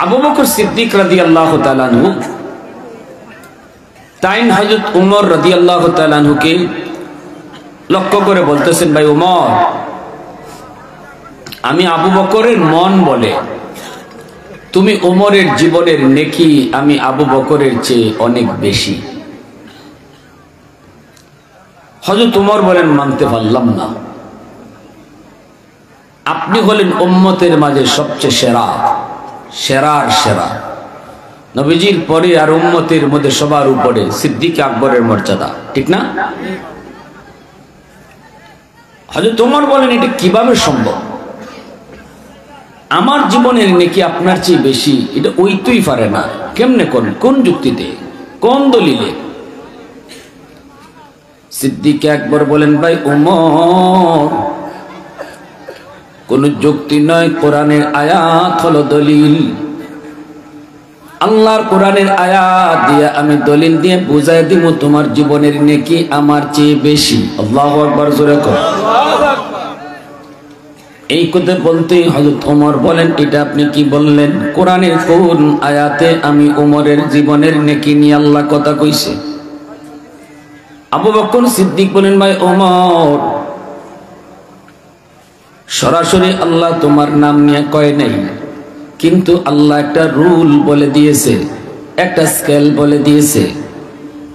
আবু বকর সিদ্দিক রাদিয়াল্লাহু তাআলা আনহু তাইন হযরত উমর রাদিয়াল্লাহু তাআলা আনহুকে লক্ষ্য করে বলতেছেন, ভাই উমর, আমি আবু বকরের মন বলে তুমি উমরের জীবনের নেকি আমি আবু বকরের চেয়ে অনেক বেশি। হযরত উমর বলেন, মানতে পারলাম না, আপনি হলেন উম্মতের মাঝে সবচেয়ে সেরা, সেরার সেরা। নবীজির পরে আর উম্মতের মধ্যে সবার উপরে সিদ্দিক আকবরের মর্যাদা, ঠিক না? হযরত উমর বলেন, এটা কিভাবে সম্ভব? আমার জীবনের নেকি আপনার চেয়ে বেশি, এটা ওইতেই পারে না। কেমনে কোন যুক্তিতে, কোন দলিলে? সিদ্দিক আকবর বলেন, ভাই উমর, কোন যুক্তি নয়, কোরআনের আয়াত হলো দলিল। আল্লাহর কোরআনের আয়াত দিয়ে আমি দলিল দিয়ে বুঝাই দিব তোমার জীবনের নেকি আমার চেয়ে বেশি। আল্লাহু আকবার, জোরে কর। এই কথা বলতে হযরত ওমর বলেন, এটা আপনি কি বললেন? কোরআনের কোন আয়াতে আমি ওমরের জীবনের নেকি নিয়ে আল্লাহ কথা কইছে? আবু বকর সিদ্দিক বলেন, ভাই ওমর, সরাসরি আল্লাহ তোমার নাম নিয়ে কয় নাই, কিন্তু আল্লাহ একটা রুল বলে দিয়েছে, একটা স্কেল বলে দিয়েছে।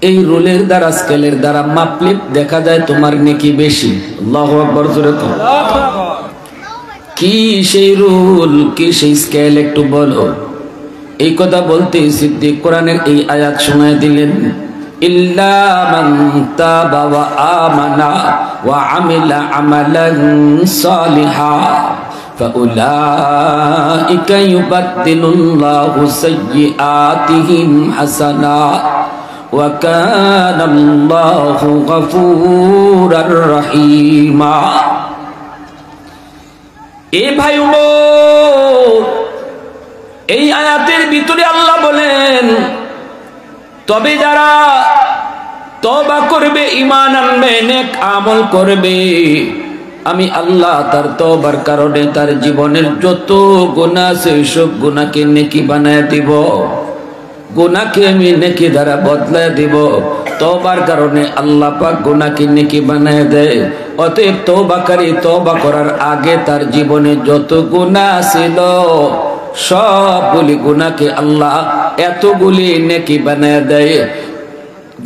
এই রুলের দ্বারা, স্কেলের দ্বারা মাপলে দেখা যায় তোমার নেকি বেশি। আল্লাহু আকবার, জোরে কর। কি সেই রুল, কি সেই স্কেল, একটু বলো। এই কথা বলতে সিদ্দিক কোরআনের এই আয়াত শোনায় দিলেন, ইল্লা মান তাবা ওয়া আমানা ওয়া আমিলা আমালান সালিহা ফাউলাইকা ইউবাদদিলুল্লাহু সাইয়্যাতিহিম হাসানাত ওয়া কানাল্লাহু গফুরার রহিমা। এ ভাই উমর, এই আয়াতের ভিতরে আল্লাহ বলেন, তবে যারা তওবা করবে, ঈমান আনবে, নেক আমল করবে, আমি আল্লাহ তার তওবার কারণে তার জীবনের যত গুনাহ আছে সব গুনাহকে নেকি বানায় দিব। গুনাহকে আমি নেকি দ্বারা বদলায় দিব। তওবার কারণে আল্লাহ পাক গুনাহকে নেকি বানায় দেয়। অতএব তওবাকারী তওবা করার আগে তার জীবনে যত গুনাহ ছিল সবগুলি গুনাহকে আল্লাহ এতগুলি নেকি বানায় দেয়।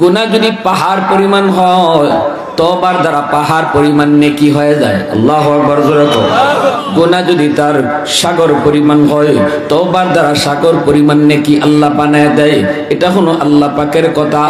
গুনাহ যদি পাহাড় পরিমাণ হয়, তওবার দ্বারা পাহাড় পরিমাণ নেকি হয়ে যায়। আল্লাহু আকবার, জোরে কর। গুনাহ যদি তার সাগর পরিমাণ হয়, তওবার দ্বারা সাগর পরিমাণ নেকি আল্লাহ বানায় দেয়। এটা হলো আল্লাহ পাকের কথা।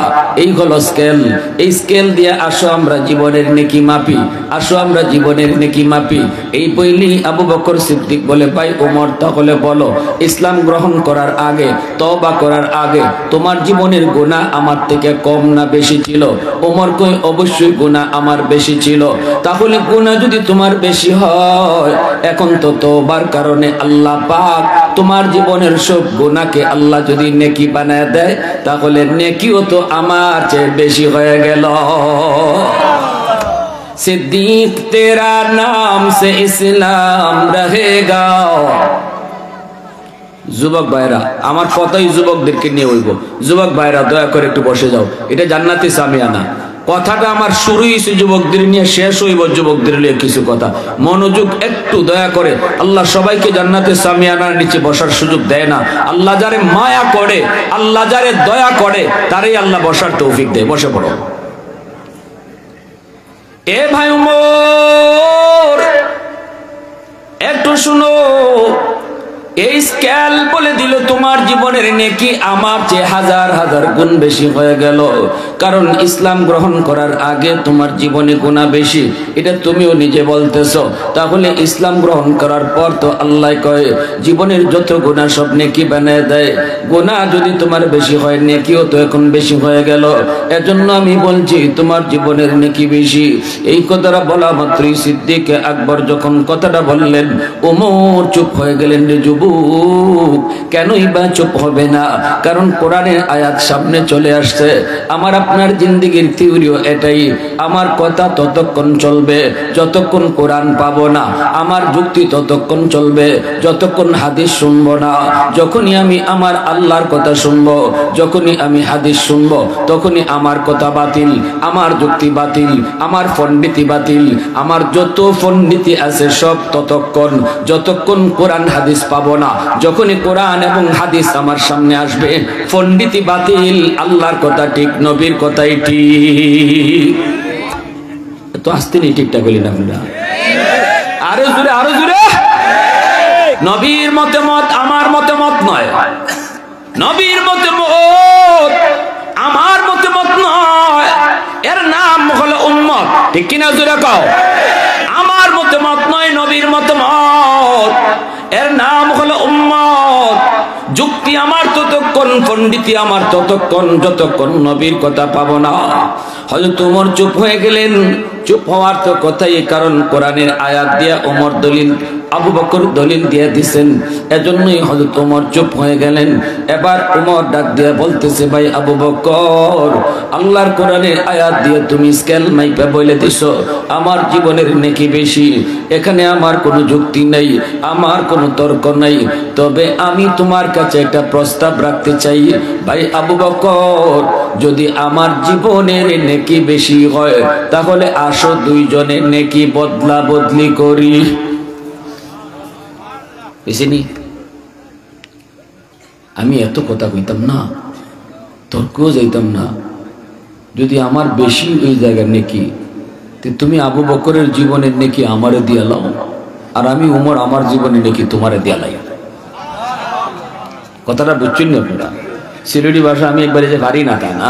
এই হলো স্কেল। এই স্কেল দিয়ে আসো আমরা জীবনের নেকি মাপি, আসো আমরা জীবনের নেকি মাপি। এই বইলি আবু বকর সিদ্দিক বলে, ভাই ওমর, তাহলে বলো, ইসলাম গ্রহণ করার আগে, তওবা করার আগে তোমার জীবনের গুনাহ আমার থেকে কম না বেশি ছিল? ওমর কই, অবশ্যই গুনাহ আমার বেশি ছিল। তাহলে গুনাহ যদি তোমার বেশি হয়, এখন তো তওবার কারণে আল্লাহ পাক তোমার জীবনের সব গুনাহকে আল্লাহ যদি নেকি বানায় দেয়, তাহলে নেকিও তো আমার চেয়ে বেশি হয়ে গেল। সিদ্দিক তেরা নাম সে ইসলাম রহেগা। যুবক ভাইরা, আমার কথাই যুবকদেরকে নিয়ে হইব। যুবক ভাইরা, দয়া করে একটু বসে যাও। এটা জান্নাতে সামিয়ানা। কথাটা আমার শুরু হয়েছে যুবকদের নিয়ে, শেষ হইব যুবকদের নিয়ে কিছু কথা। মনোযোগ একটু দয়া করে। আল্লাহ সবাইকে জান্নাতে সামিয়ানার নিচে বসার সুযোগ দেয় না। আল্লাহ যারে মায়া করে, আল্লাহ যারে দয়া করে, তারই আল্লাহ বসার তৌফিক দেয়। বসে পড়ো। এ ভাই উমর, একটু শুনো। এই স্কেল বলে দিল তোমার জীবনের নেকি আমার চেয়ে হাজার হাজার গুণ বেশি হয়ে গেল। কারণ ইসলাম গ্রহণ করার আগে তোমার জীবনে গুনাহ বেশি, এটা তুমিও নিজে বলতেছো। তাহলে ইসলাম গ্রহণ করার পর তো আল্লাহ কয় জীবনের যত গুনাহ সব নেকি বানায় দেয়। গুনাহ যদি তোমার বেশি হয়, নেকিও তো এখন বেশি হয়ে গেল। এজন্য আমি বলছি তোমার জীবনের নেকি বেশি। এই কথাটা বলা মাত্রই সিদ্দিক আকবর যখন কথাটা বললেন, ওমর চুপ হয়ে গেলেন। রে যুবক, কেনই বা চুপ হবে না? কারণ কোরআনের আয়াত সামনে চলে আসছে। আমার আপনার জিন্দেগির থিওরিও এটাই, আমার কথা ততক্ষণ চলবে যতক্ষণ কোরআন পাবো না, আমার যুক্তি ততক্ষণ চলবে যতক্ষণ হাদিস শুনবো না। যখনই আমি আমার আল্লাহর কথা শুনবো, যখনই আমি হাদিস শুনবো, তখনই আমার কথা বাতিল, আমার যুক্তি বাতিল, আমার পণ্ডিতি বাতিল, আমার যত পণ্ডিতি আছে সব ততক্ষণ যতক্ষণ কোরআন হাদিস পাবো না। যখনই কোরআন এবং হাদিস আমার সামনে আসবে, পণ্ডিতি বাতিল, আল্লাহর কথা ঠিক, নবীর কথাই ঠিক। তো আসতে নেই, ঠিকঠাক বলি না আপনারা? আরো জোরে, আরো জোরে। নবীর মতামত আমার মতামত নয়, নবীর মতামত আমার মতামত নয়, এর নাম হলো উম্মত। ঠিক কিনা জোরে কও? আমার মতামত নয়, নবীর মতামত, এর নাম হলো উম্মত। যুক্তি আমার ততক্ষণ, পণ্ডিতি আমার ততক্ষণ যতক্ষণ নবীর কথা পাবো না। হযরত ওমর চুপ হয়ে গেলেন। চুপ হওয়ার তো কথাই, কারণ কোরআনের আয়াত দিয়া ওমর দলিল, আবু বকর দলিল দিয়ে দিছেন, এজন্যই হযরত ওমর চুপ হয়ে গেলেন। এবার ওমর ডাক দিয়ে বলতেছে, ভাই আবু বকর, আল্লাহর কোরআনের আয়াত দিয়ে তুমি স্কেল মাইপা বলে দিছো আমার জীবনের নেকি বেশি, এখানে আমার কোনো যুক্তি নেই, আমার কোনো তর্ক নেই, তবে আমি তোমার কাছে একটা প্রস্তাব রাখতে চাই। ভাই আবু বকর, যদি আমার জীবনের নেকি বেশি হয় তাহলে আসো দুইজনে নেকি বদলা বদলি করি। বুঝিনি? আমি এত কথা কইতাম না, তর্কও যাইতাম না, যদি আমার বেশি ওই জায়গার নেকি, তুমি আবু বকরের জীবনের নেকি আমারে দিয়া লাও, আর আমি উমর আমার জীবনের নেকি তোমারে দিয়া লাই। কথাটা বুঝছেন না আপনারা? সিলেটি ভাষা আমি একবারে যে পারি না তা না,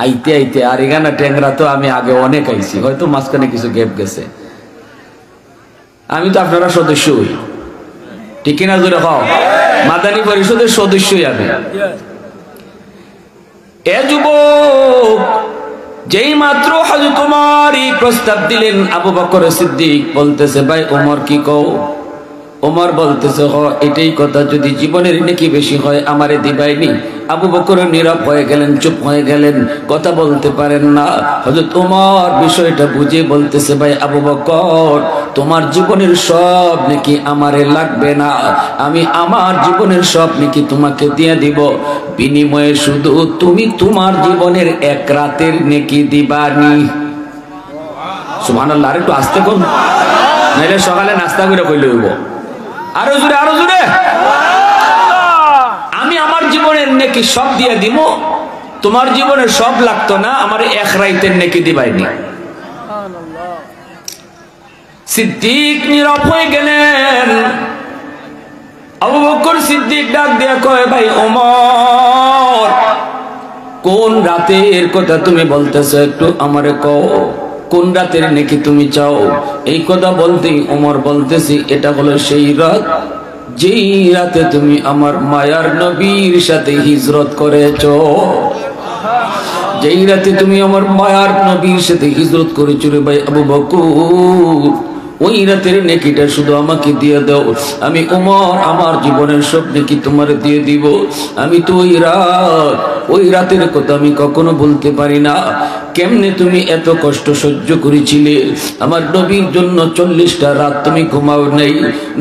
আইতে আইতে আর এখানে ট্যাংরা তো আমি আগে অনেক আইছি, হয়তো মাঝখানে কিছু গ্যাপ গেছে। আমি তো আপনারা সদস্য হই, ঠিক কিনা জোরে খাও? মাদানী পরিষদের সদস্যই আমি। এ যুবক, যেই মাত্র হযরত ওমর এই প্রস্তাব দিলেন, আবু বকর সিদ্দিক বলতেছে, ভাই ওমর কি কও? ওমর বলতেছে, এটাই কথা, যদি জীবনের নেকি বেশি হয় আমারে দিবাইনি। আবু বকর নীরব হয়ে গেলেন, চুপ হয়ে গেলেন, কথা বলতে পারেন না। হযরত ওমর বিষয়টা বুঝে বলতেছে, ভাই আবু বকর, তোমার জীবনের সব নেকি আমারে লাগবে না, আমি আমার জীবনের সব নেকি তোমাকে দিয়ে দিব, বিনিময়ে শুধু তুমি তোমার জীবনের এক রাতের নেকি দিবানি। সুবহানাল্লাহ। আর একটু আস্তে কোন, নাইলে সকালে নাস্তা করে কইলে হইব। আরো জোরে, আরো জোরে। আমি আমার জীবনের নেকি সব দিয়ে দিব, তোমার জীবনে সব লাগতো না, আমার এক রাতের নেকি দিবাইনি। সিদ্দিক নীরব হয়ে গেলেন। আবু বকর সিদ্দিক ডাক দিয়ে কয়, ভাই ওমর, কোন রাতের কথা তুমি বলতেছো একটু আমারে কও, কোন রাতের নেকি তুমি চাও? এই কথা বলতেই ওমর বলতেছি, এটা হলো সেই রাত যেই রাতে তুমি আমার মায়ার নবীর সাথে হিজরত করেছো, যেই রাতে তুমি আমার মায়ার নবীর সাথে হিজরত করেছো রে ভাই আবু বকর, ওই রাতের নেকিটা শুধু আমাকে দিয়ে দাও, আমি ওমর আমার জীবনের সব নেকি তোমার দিয়ে দিব। আমি তো ওই রাতের কথা আমি কখনো বলতে পারি না। কেমনে তুমি এত কষ্ট সহ্য করেছিলে আমার নবীর জন্য? 40টা রাত তুমি ঘুমাও নাই।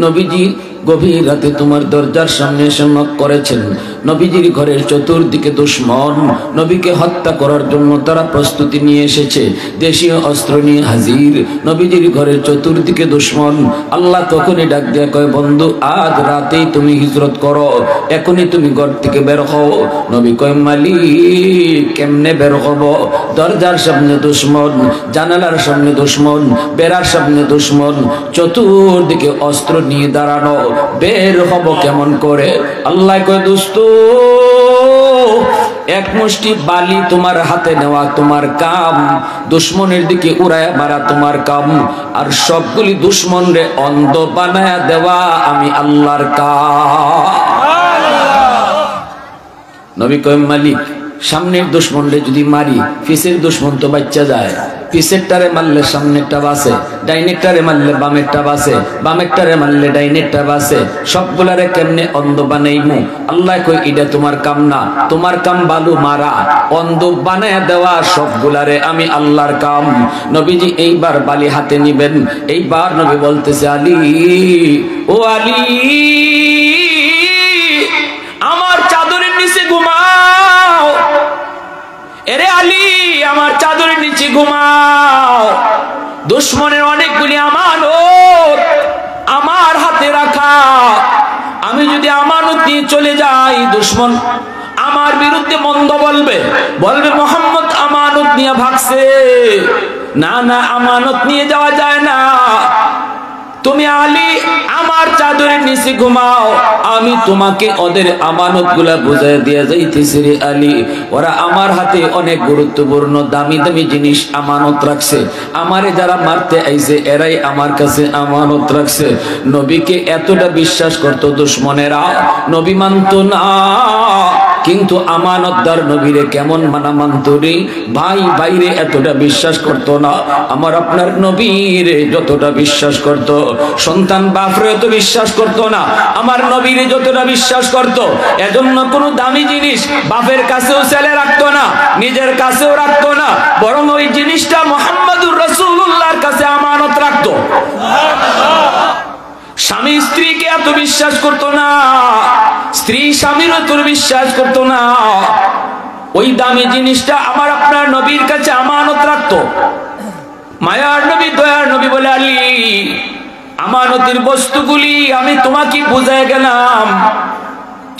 নবীজি গভীর রাতে তোমার দরজার সামনে এসে নক করেছেন। নবীজির ঘরের চতুর্দিকে দুশমন, নবীকে হত্যা করার জন্য তারা প্রস্তুতি নিয়ে এসেছে, দেশীয় অস্ত্র নিয়ে হাজির। নবীজির ঘরের চতুর্দিকে দুশমন। আল্লাহ তখনই ডাক দেয়া কয়, বন্ধু আজ রাতেই তুমি হিজরত করো, এখনই তুমি ঘর থেকে বের হও। নবী কয়, মালিক কেমনে বের হব? দরজার সামনে দুশমন, জানালার সামনে দুশমন, বেড়ার সামনে দুশমন, চতুর্দিকে অস্ত্র নিয়ে দাঁড়ানো, বের হব কেমন করে? আল্লাহ কয়, দোস্ত এক মুষ্টি বালি তোমার হাতে নেওয়া তোমার কাম, দুশমনের দিকে উড়ায় মারা তোমার কাম, আর সবগুলি দুশমন রে অন্ধ বানায়া দেওয়া আমি আল্লাহর কাম। নবী কয়, মালিক সামনের দুশ্মনরে যদি মারি পিছের দুশ্মন তো বাচ্চা যায়, পিছেরটারে মারলে সামনেরটা বাঁচে, ডাইনেরটারে মারলে বামেরটা বাঁচে, বামেরটারে মারলে ডাইনেরটা বাঁচে। সবগুলারে কেমনে অন্ধ বানাইমু? আল্লাহ কই এটা তোমার কাম না, তোমার কাম বালু মারা, অন্ধ বানায় দেওয়া সবগুলারে আমি আল্লাহর কাম। নবীজি এইবার বালি হাতে নিবেন, এইবার নবী বলতেছে আলী, ও আলী আমার চাদরের নিচে ঘুমাও, এরে আলী আমার চাদরের নিচে ঘুমাও। দুশ্মনের অনেকগুলি আমানত আমার হাতে রাখা, আমি যদি আমানত নিয়ে চলে যাই দুশ্মন আমার বিরুদ্ধে মন্দ বলবে, বলবে মোহাম্মদ আমানত নিয়ে ভাগছে। না না, আমানত নিয়ে যাওয়া যায় না। তুমি আলী আমার চাদরের নিচে ঘুমাও, আমি তোমাকে ওদের আমানত গুলা বুঝাই দিয়ে যাইতেছি রে আলী। ওরা আমার হাতে অনেক গুরুত্বপূর্ণ দামি দামি জিনিস আমানত রাখছে, আমারে যারা মারতে আইছে এরাই আমার কাছে আমানত রাখছে। নবীকে এতটা বিশ্বাস করতো দুশ্মনেরা, নবী মানতো না, কিন্তু আমানতদার নবীরে কেমন মানা মানত রে ভাই, বাইরে এতটা বিশ্বাস করতো না। আমার আপনার নবীরে যতটা বিশ্বাস করত, সন্তান বাপরে এত বিশ্বাস করত না, আমার নবীরে যতটা বিশ্বাস করত। এজন্য কোনো দামি জিনিস বাপের কাছেও ছেলে রাখতো না, নিজের কাছেও রাখতো না, বরং ওই জিনিসটা মুহাম্মদুর রাসূলুল্লাহর কাছে আমানত রাখতো। স্বামী স্ত্রীকে এত বিশ্বাস করতো না, স্ত্রী স্বামীর এত বিশ্বাস করতো না। ওই দামি জিনিসটা আমার আপনার নবীর কাছে আমানত রাখতো। মায়ার নবী দয়ার নবী বলে আলী আমানতের বস্তুগুলি আমি তোমাকে বুঝাই গেলাম,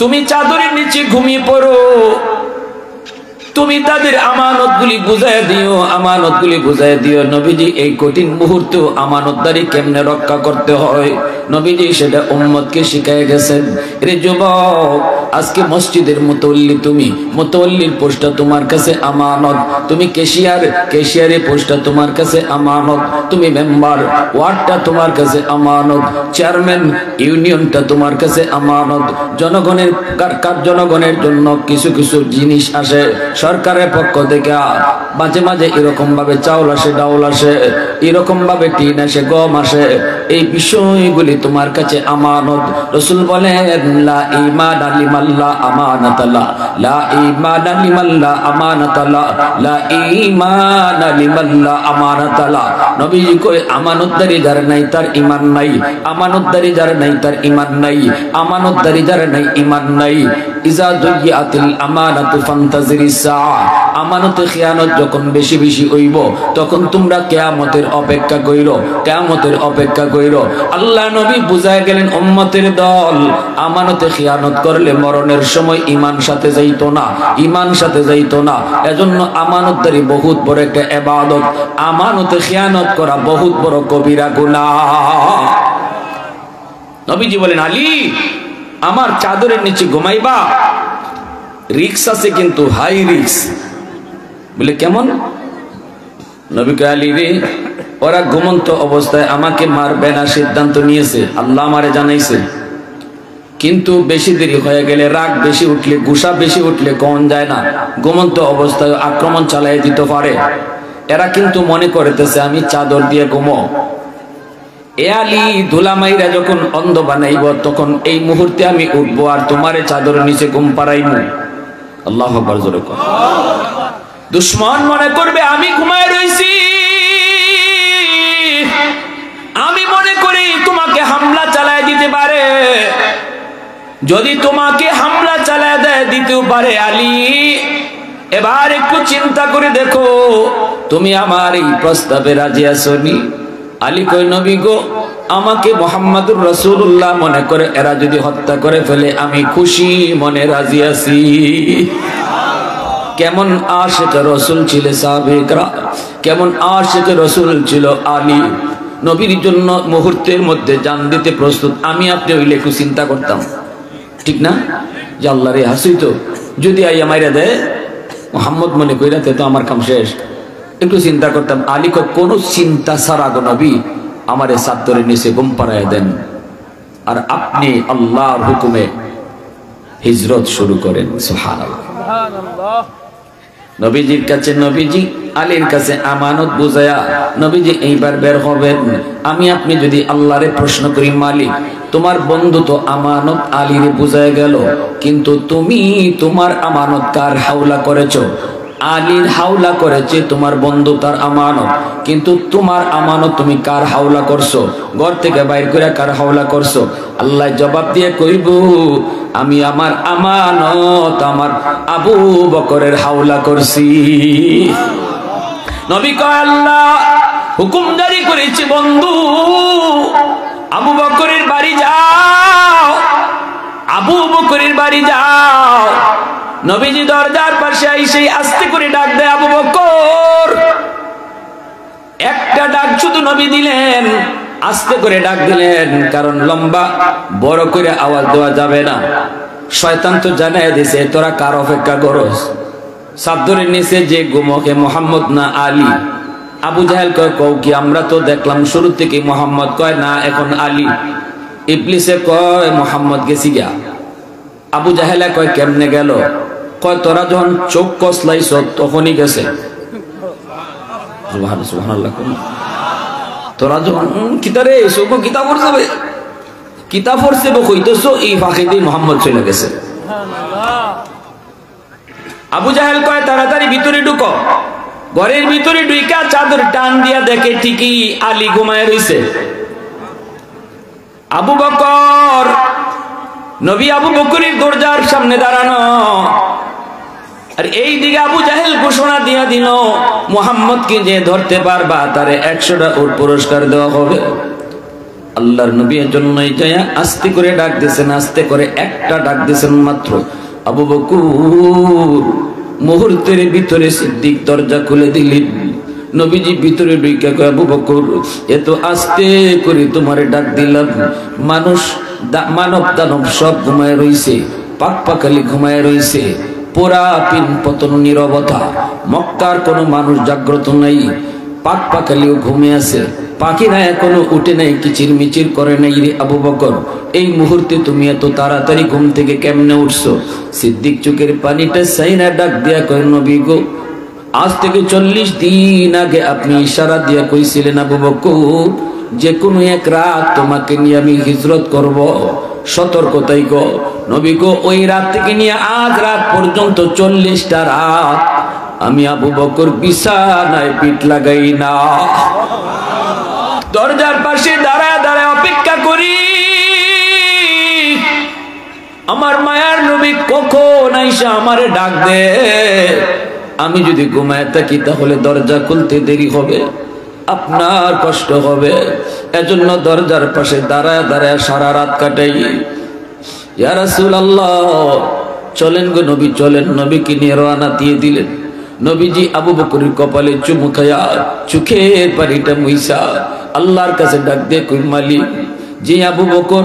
তুমি চাদরের নিচে ঘুমিয়ে পড়ো, তুমি তাদের আমানতগুলি বুঝাই দিও, আমানতগুলি বুঝাই দিও। নবীজি এই কঠিন মুহূর্তে আমানতদারি কেমনে রক্ষা করতে হয় নবীজি সেটা উম্মতকে শিখায় গেছেন। রে যুবক, আজকে মসজিদের মুতওয়াল্লি, তুমি মুতওয়াল্লির পোস্টটা তোমার কাছে আমানত, তুমি ক্যাশিয়ারের পোস্টটা তোমার কাছে আমানত, তুমি মেম্বার ওয়ার্ডটা তোমার কাছে আমানত, চেয়ারম্যান ইউনিয়নটা তোমার কাছে আমানত। জনগণের জন্য কিছু কিছু জিনিস আসে সরকারের পক্ষ থেকে, মাঝে মাঝে এরকম ভাবে চাউল আসে, ডাউল আসে, এরকম ভাবে টিন আসে, গম আসে। এই বিষয়গুলি তোমার কাছে আমানত। রাসূল বলেন লা ঈমানা লিমান লা আমানাতা লা, লা ঈমানা লিমান লা আমানাতা লা, লা ঈমানা লিমান লা আমানাতা লা। নবীজি কই আমানতদারি যার নাই তার ঈমান নাই, আমানতদারি যার নাই তার ঈমান নাই, আমানতদারি যার নাই ঈমান নাই। ইজা দুইয়াতিল আমানাতু ফান্তাজিরিস সাআ, আমানতে খিয়ানত যখন বেশি বেশি হইব তখন তোমরা কিয়ামতের অপেক্ষা কইরো, কিয়ামতের অপেক্ষা কইরো। আল্লাহ নবী বুঝায় গেলেন উম্মতের দল আমানতে খিয়ানত করলে মরণের সময় ঈমান সাথে যাইতো না, ঈমান সাথে যাইতো না। এজন্য আমানতদারি বহুত বড় একটা ইবাদত, আমানতে খিয়ানত করা বহুত বড় কবিরা গুনাহ। নবীজি বলেন আলী আমার চাদরের নিচে ঘুমাইবা, রিক্স আছে কিন্তু হাই রিক্স। বলে কেমন? নবী কয় আলী রে, ওরা ঘুমন্ত অবস্থায় আমাকে মারবে না সিদ্ধান্ত নিয়েছে, আল্লাহ আমারে জানাইছে। কিন্তু বেশি দেরি হয়ে গেলে, রাগ বেশি উঠলে, গুসা বেশি উঠলে কোন যায় না, ঘুমন্ত অবস্থায় আক্রমণ চালাই দিতে পারে। এরা কিন্তু মনে করতেছে আমি চাদর দিয়ে ঘুমো। এ আলী ধুলামাইরা যখন অন্ধ বানাইব তখন এই মুহূর্তে আমি উঠবো আর তোমারে চাদর নিচে ঘুম পাড়াইবো। আল্লাহু আকবার জোরে কর। দুশ্মন মনে করবে আমি ঘুমায় রইছি, আমি মনে করি তোমাকে হামলা চালায় দিতে পারে। যদি তোমাকে হামলা চালায় দেয় দিতেও পারে আলী, এবার একটু চিন্তা করে দেখো তুমি আমার এই প্রস্তাবে রাজি আছো নি? আলী কই নবী গো, আমাকে মুহাম্মদুর রাসূলুল্লাহ মনে করে এরা যদি হত্যা করে ফেলে আমি খুশি মনে রাজি আছি। কেমন আশিক রাসূল ছিল সাহাবায়ে, কেমন আশিক রাসূল ছিল আলী। নবীর জন্য মুহূর্তের মধ্যে জান দিতে প্রস্তুত। আমি আপনি হইলে একটু চিন্তা করতাম, ঠিক না? যে আল্লাহ রে হাসিত যদি আইয়া মাইরা দেয় মুহাম্মদ মনে কইরাতে তো আমার কাম শেষ। একটু চিন্তা করতাম। আলী কোন চিন্তা ছাড়া গো নবী আমারে চাদরের নিচে ঘুম পাড়ায় দেন আর আপনি আল্লাহর হুকুমে হিজরত শুরু করেন। সুবহানাল্লাহ। নবীজির কাছে নবীজি আলীর কাছে আমানত বুঝায়া নবীজি এইবার বের হবেন। আমি আপনি যদি আল্লাহরে প্রশ্ন করি, মালিক তোমার বন্ধু তো আমানত আলীরে বুঝায় গেল, কিন্তু তুমি তোমার আমানত কার হাওলা করেছো? আলীর হাওলা করেছে তোমার বন্ধু তার আমানত, কিন্তু তোমার আমানত তুমি কার হাওলা করছো? ঘর থেকে বাইর করে কার হাওলা করছো? আল্লাহ জবাব দিয়ে কইব, আমি আমার আমানত আমার আবু বকরের হাওলা করছি। নবী কয়, আল্লাহ হুকুম জারি করেছে, বন্ধু আবু বকরের বাড়ি যাও, আবু বকরের বাড়ি যাও। নবীজি দরজার পাশে এসে আস্তে করে ডাক দেয়, আবু বকর। একটা ডাক শুধু নবী দিলেন, আস্তে করে ডাক দিলেন, কারণ লম্বা বড় করে আওয়াজ দেওয়া যাবে না। শয়তান তো জানাই দিছে তোরা কার অপেক্ষা করস। সাবদরের নিচে যে গুমকে মোহাম্মদ না আলী। আবু জাহেল কয়, কও কি? আমরা তো দেখলাম শুরু থেকে মোহাম্মদ। কয় না, এখন আলী। ইবলিসে কয় মোহাম্মদ গেছি গা। আবু জাহেলা কয় কেমনে গেল? কয় তোরা যখন চোখ কসলাইছ তখনই গেছে। সুবহানাল্লাহ। তোরা যখন কিতারে চোখ কিতাব পড়ছে, কিতাব পড়ছে কইতেছ, এই ফাঁকে দিয়ে মোহাম্মদ চলে গেছে। আবু জাহেল কয় তাড়াতাড়ি ভিতরে ঢুকো। ঘরের ভিতরে ঢুইকা চাদর টান দিয়া দেখে ঠিকই আলী ঘুমায় রইছে। আবু বকর, নবী আবু বকরের দরজার সামনে দাঁড়ানো, আর এই দিকে আবু জাহেল ঘোষণা দিয়া দিল, মুহাম্মদকে যে ধরতে পারবা তারে 100টা উট পুরস্কার দেওয়া হবে। আল্লাহর নবীর জন্যই যায় আস্তে করে ডাক দিয়েছেন, আস্তে করে একটা ডাক দিয়েছেন মাত্র, আবু বকর। মুহূর্তের ভিতরে সিদ্দিক দরজা খুলে দিলেন। নবীজি ভিতরে ঢুকে কয়, আবু বকর এত আস্তে করে তোমারে ডাক দিলাম, মানুষ মানব দানব সব ঘুমায় রইছে, পাক পাকালি ঘুমায় রইছে, পুরা পিন পতন নীরবতা, মক্কার কোনো মানুষ জাগ্রত নাই, পাক পাকালিও ঘুমে আছে, পাখিরা এখনো উঠে নাই, কিচির মিচির করে নাই। রে আবু বকর, এই মুহূর্তে তুমি এত তাড়াতাড়ি ঘুম থেকে কেমনে উঠছো? সিদ্দিক চোখের পানিটা সাইনা ডাক দিয়া কয়, নবী গো, আজ থেকে 40 দিন আগে আপনি ইশারা দিয়া কইছিলেন, আবু বকর যে কোনো এক রাত তোমাকে নিয়ে আমি হিজরত করব, সতর্কতাই গো। নবী গো, ওই রাত থেকে নিয়ে আজ রাত পর্যন্ত 40টা রাত আমি আবু বকর বিছানায় পিঠ লাগাই না, দরজার পাশে দাঁড়ায় দাঁড়ায় অপেক্ষা করি আমার মায়ার নবী কখন আইসা আমারে ডাক দে। আমি যদি ঘুমায় থাকি তাহলে দরজা খুলতে দেরি হবে, আপনার কষ্ট হবে। এজন্য দরজার পাশে দাঁড়ায় দাঁড়ায় সারা রাত কাটাই। ইয়া রাসূলুল্লাহ, চলেন গো নবী, চলেন। নবীকে নিয়ে রওনা দিয়ে দিলেন। নবীজি আবু বকরের কপালে চুমু খায়া চোখের পানিটা মুইসা আল্লাহর কাছে ডাক দিয়ে কই, মালিক, যে আবু বকর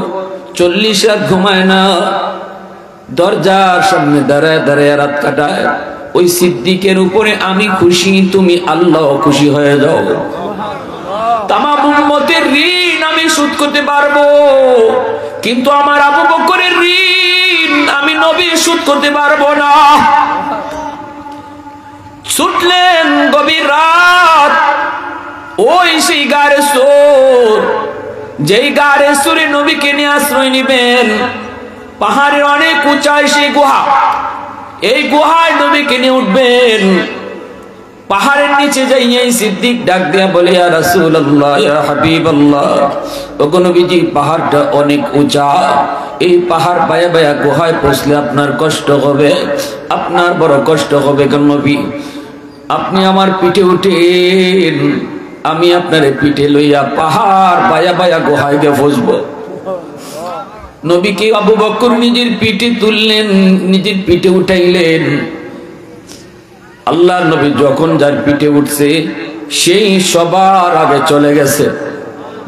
40 রাত ঘুমায় না, দরজার সামনে দাঁড়ায় দাঁড়ায় রাত কাটায়, ওই সিদ্দিকের উপরে আমি খুশি, তুমি আল্লাহ খুশি হয়ে যাও। তামাম উম্মতের ঋণ আমি শোধ করতে পারবো, কিন্তু আমার আবু বকরের ঋণ আমি নবী শোধ করতে পারবো না। ছুটলেন গভীর রাত, ওই সেই গারে সোর, যেই গারে সোরে নবীকে নিয়ে আশ্রয় নিবেন। পাহাড়ের অনেক উঁচায় সেই গুহা, এই গুহায় নবীকে নিয়ে উঠবেন। পাহাড়ের নিচে যাইয়া সিদ্দিক ডাক দিয়া বলে, ইয়া রাসূলুল্লাহ, ইয়া হাবিবাল্লাহ, ওগো নবীজি, পাহাড়টা অনেক উঁচা, এই পাহাড় বায়া বায়া গুহায় পৌঁছলে আপনার কষ্ট হবে, আপনার বড় কষ্ট হবে। কেন নবী, আপনি আমার পিঠে উঠেন, আমি আপনার পিঠে লইয়া পাহাড় বায়া বায়া গুহায় গিয়ে পৌঁছবো। নবীকে আবু বকর নিজের পিঠে তুললেন, নিজের পিঠে উঠাইলেন। আল্লাহর নবী যখন যার পিঠে উঠছে সেই সবার আগে চলে গেছে।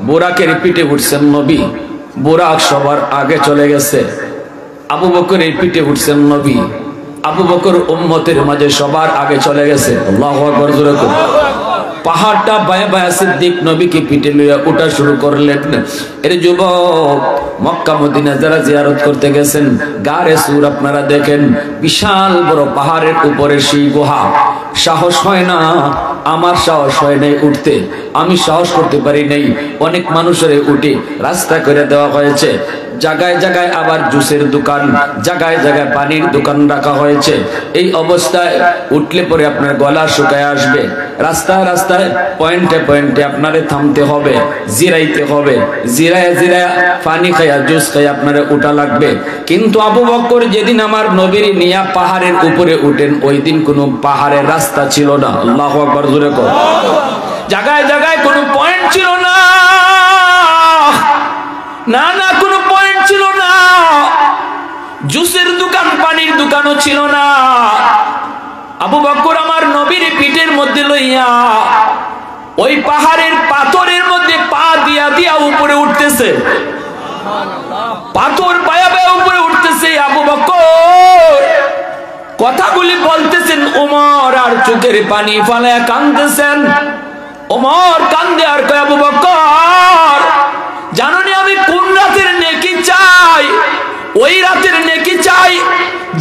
বুরাকের পিঠে উঠছেন নবী, বুরাক সবার আগে চলে গেছে। আবু বকরের পিঠে উঠছেন নবী, আবু বকর উম্মতের মাঝে সবার আগে চলে গেছে। আল্লাহু আকবার, জোরে করুন। পাহাড়টা বায়া বায়া সিদ্দিক নবীকে পিঠে লইয়া উঠা শুরু করলেন। এর যুবক, মক্কা মদিনা যারা জিয়ারত করতে গেছেন, গারে সুর আপনারা দেখেন, বিশাল বড় পাহাড়ের উপরে সেই গুহা, সাহস হয় না, আমার সাহস হয় নাই উঠতে, আমি সাহস করতে পারি নাই। অনেক মানুষের উঠে রাস্তা করে দেওয়া হয়েছে, জায়গায় জায়গায় আবার জুসের দোকান, জায়গায় জায়গায় পানির দোকান রাখা হয়েছে। এই অবস্থায় উঠলে পরে আপনার গলা শুকায় আসবে। রাস্তায় রাস্তায় পয়েন্টে পয়েন্টে আপনারে থামতে হবে, জিরাইতে হবে, জিরায় জিরায় পানি খাইয়া জুস খাইয়া আপনারে উঠা লাগবে। কিন্তু আবু বকর যেদিন আমার নবীর নিয়া পাহাড়ের উপরে উঠেন, ওই দিন কোনো পাহাড়ের রাস্তা ছিল না। আল্লাহু আকবার, জোরে কর। জায়গায় জায়গায় কোনো পয়েন্ট ছিল না, না না কোনো পয়েন্ট ছিল না। জুসের দোকান, পানির দোকানও ছিল না। আবু বকর আমার নবীর পিঠের মধ্যে লইয়া ওই পাহাড়ের পাথরের মধ্যে পা দিয়া দিয়া উপরে উঠতেছে, পাথর পায়া পায়া উপরে উঠতেছে। আবু বকর কথাগুলি বলতেছেন, ওমর আর চোখের পানি ফালায়া কাঁদতেছেন। ওমর কান্দে আর কয়, আবু বকর জানোনি আমি কোন রাতের নেকি চাই? ওই রাতের নেকি চাই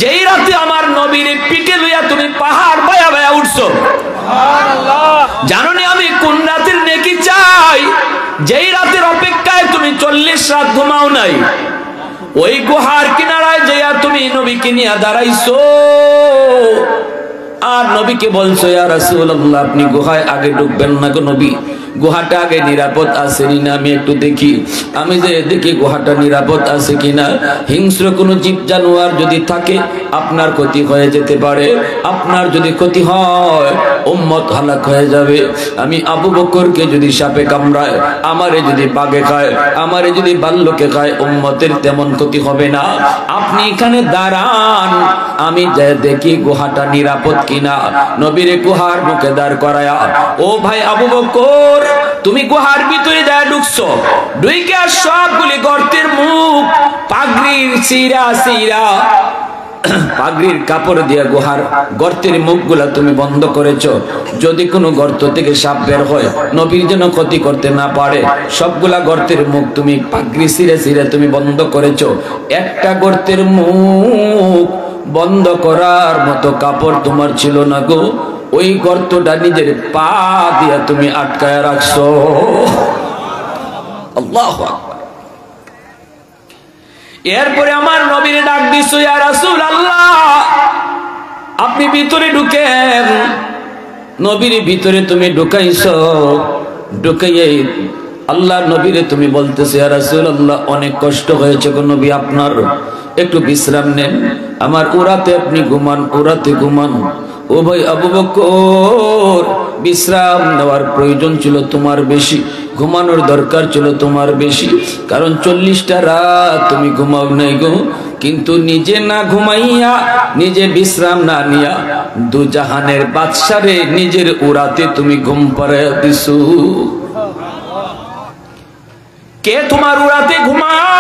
যেই রাতে আমার নবীর পিঠে লইয়া তুমি পাহাড় বায়া বায়া উঠছো। জানোনি আমি কোন রাতের নেকি চাই? যেই রাতের অপেক্ষায় তুমি 40 রাত ঘুমাও নাই। ওই গুহার কিনারায় যাইয়া তুমি নবীকে নিয়ে দাঁড়াইছো আর নবীকে বলছো, ইয়া রাসূলুল্লাহ আপনি গুহায় আগে ঢুকবেন না গো নবী, গুহাটা আগে নিরাপদ আছে কিনা আমি একটু দেখি। আমি যে দেখি গুহাটা নিরাপদ আছে কিনা। হিংস্র কোনো জীব জানোয়ার যদি থাকে আপনার ক্ষতি হয়ে যেতে পারে, আপনার যদি ক্ষতি হয় উম্মত হালাক হয়ে যাবে। আমি আবু বকরকে যদি সাপে কামড়ায়, আমারে যদি বাঘে খায়, আমারে যদি ভাল্লুকে খায়, উম্মতের তেমন ক্ষতি হবে না। আপনি এখানে দাঁড়ান, আমি যে দেখি গুহাটা নিরাপদ কিনা। নবীরে গুহার মুখে দাঁড় করায়া, ও ভাই আবু বকর তুমি গুহার ভিতরে যা ঢুকছো, ঢুকে সবগুলি গর্তের মুখ পাগড়ির চিরা চিরা পাগড়ির কাপড় দিয়ে গুহার গর্তের মুখগুলা তুমি বন্ধ করেছো। যদি কোনো গর্ত থেকে সাপ বের হয় নবীর যেন ক্ষতি করতে না পারে, সবগুলা গর্তের মুখ তুমি পাগড়ি ছিঁড়ে ছিঁড়ে তুমি বন্ধ করেছো। একটা গর্তের মুখ বন্ধ করার মতো কাপড় তোমার ছিল না গো, ওই গর্তটা নিজের পা দিয়া তুমি আটকায় রাখছো। আল্লাহু আকবার। এরপরে আমার নবীরে ডাক দিছো, ইয়া রাসূলুল্লাহ আপনি ভিতরে ঢুকেন। নবীর ভিতরে তুমি ঢুকাইছো, ঢুকাইয়ে আল্লাহ নবীরে তুমি বলতেছো, ইয়া রাসূলুল্লাহ অনেক কষ্ট হয়েছে গো নবী আপনার, একটু বিশ্রাম নেন, আমার উরাতে আপনি ঘুমান, উরাতে ঘুমান। ও ভাই আবু বকর বিশ্রাম নেওয়ার প্রয়োজন ছিল তোমার বেশি, ঘুমানোর দরকার ছিল তোমার বেশি, কারণ 40টা রাত তুমি ঘুমাও নাই গো। কিন্তু নিজে না ঘুমাইয়া, নিজে বিশ্রাম না নিয়া দু জাহানের বাদশারে নিজের উরাতে তুমি ঘুম পাড়াইয়া দিছো। কে তোমার উরাতে ঘুমায়?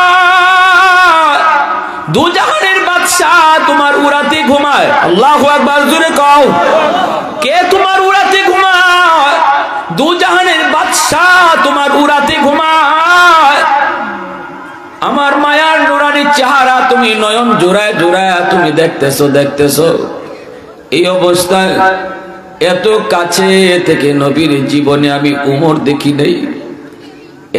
দু জাহানের বাদশা তোমার উরাতে ঘুমায়। আল্লাহু আকবার, জোরে কও। কে তোমার উরাতে ঘুমায়? দু জাহানের বাদশা তোমার উরাতে ঘুমায়। আমার মায়ার নুরানি চেহারা তুমি নয়ন জোড়ায় জোড়ায় তুমি দেখতেছো দেখতেছো। এই অবস্থায় এত কাছে থেকে নবীর জীবনে আমি উমর দেখি নাই,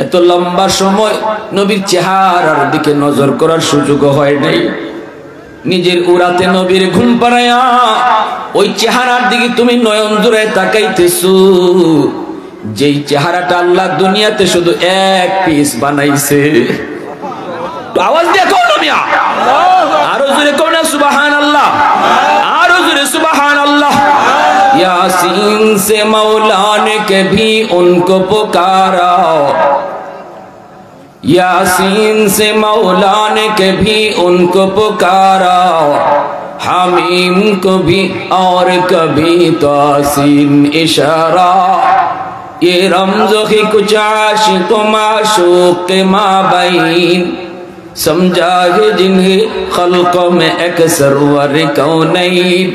এত লম্বা সময় নবীর চেহারার দিকে নজর করার সুযোগ হয় নাই। নিজের উরাতে নবীর ঘুম পাড়াইয়া ওই চেহারার দিকে তুমি নয়ন জোড়ায় তাকাইতেছো, যেই চেহারাটা আল্লাহ দুনিয়াতে শুধু এক পিস বানাইছে। আওয়াজ দেখো না মিয়া, আরো জোরে কও না সুবহানাল্লাহ, আরো জোরে সুবহানাল্লাহ। यासीन से मौला ने कभी उनको पुकारा, यासीन से मौला ने कभी उनको पुकारा, हामीम को भी और कभी तासीन इशारा। ये रमज़ो ही कुछ आशिक़ माशूक़ के माबैन, समझा है जिन्हें खल्क़ों में अक्सर वर कौनैन,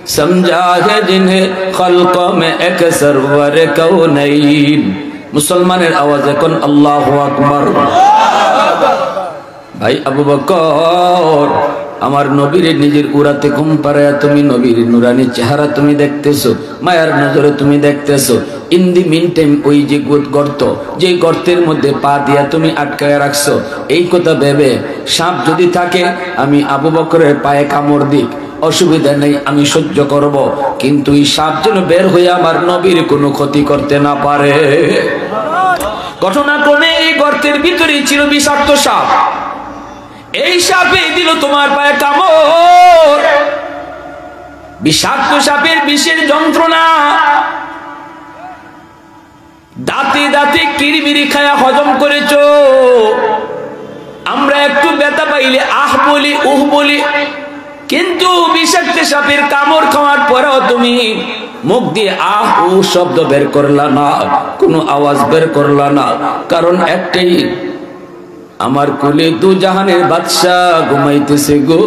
समझा है जिन्हें खल्क़ों में अक्सर वर कौनैन। मुसलमानेर आवाज এখন আল্লাহু আকবার। ভাই আবু বকর আমার নবীর নিজের উড়াতে ঘুম পাড়ায় তুমি নবীর নুরানি চেহারা তুমি দেখতেছো, মায়ার নজরে তুমি দেখতেছো। ইন দি মিন টাইম ওই যে গর্ত, যে গর্তের মধ্যে পা দিয়া তুমি আটকায় রাখছো, এই কথা ভেবে সাপ যদি থাকে আমি আবু বকরের পায়ে কামড় দিক, অসুবিধা নেই, আমি সহ্য করব, কিন্তু এই সাপ যেন বের হয়ে আমার নবীর কোনো ক্ষতি করতে না পারে। ঘটনাক্রমে এই গর্তের ভিতরে ছিল বিষাক্ত সাপ। এই সাপে দিল তোমার পায়ে কামড়। বিষাক্ত সাপের বিষের যন্ত্রণা, দাঁতে দাঁতে কিরমিরি খায়া হজম করেছো। আমরা একটু ব্যথা পাইলে আহ বলি, উহ বলি, কিন্তু বিষাক্ত সাপের কামড় খাওয়ার পরেও তুমি মুখ দিয়ে আহ উ শব্দ বের করলা না, কোনো আওয়াজ বের করলা না। কারণ একটাই, আমার কোলে দু জাহানের বাদশাহ ঘুমাইতেছে গো,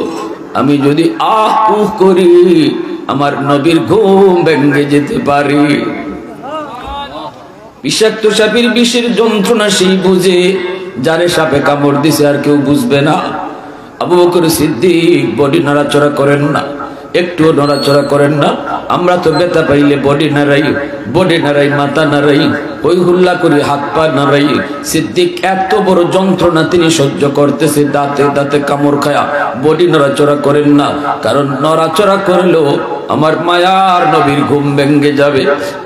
আমি যদি আহ উহ করি আমার নবীর ঘুম ভেঙে যেতে পারি। বিষাক্ত সাপের বিষের যন্ত্রণা সেই বুঝে, যারে সাপে কামড় দিছে আর কেউ বুঝবে না। আবু বকর সিদ্দিক বডি নড়াচড়া করেন না, একটুও নড়াচড়া করেন না। আমরা তো ব্যথা পাইলে বডি নাড়াই, মাথা নাড়াই, ওই হুল্লা করি, হাত পা নাড়াই। সিদ্দিক এত বড় যন্ত্রণা তিনি সহ্য করতেছে, দাঁতে দাঁতে কামড় খায়া বডি নড়াচড়া করেন না। কারণ নড়াচড়া করলেও আমার মায়ার নবীর ঘুম ভেঙে যাবে,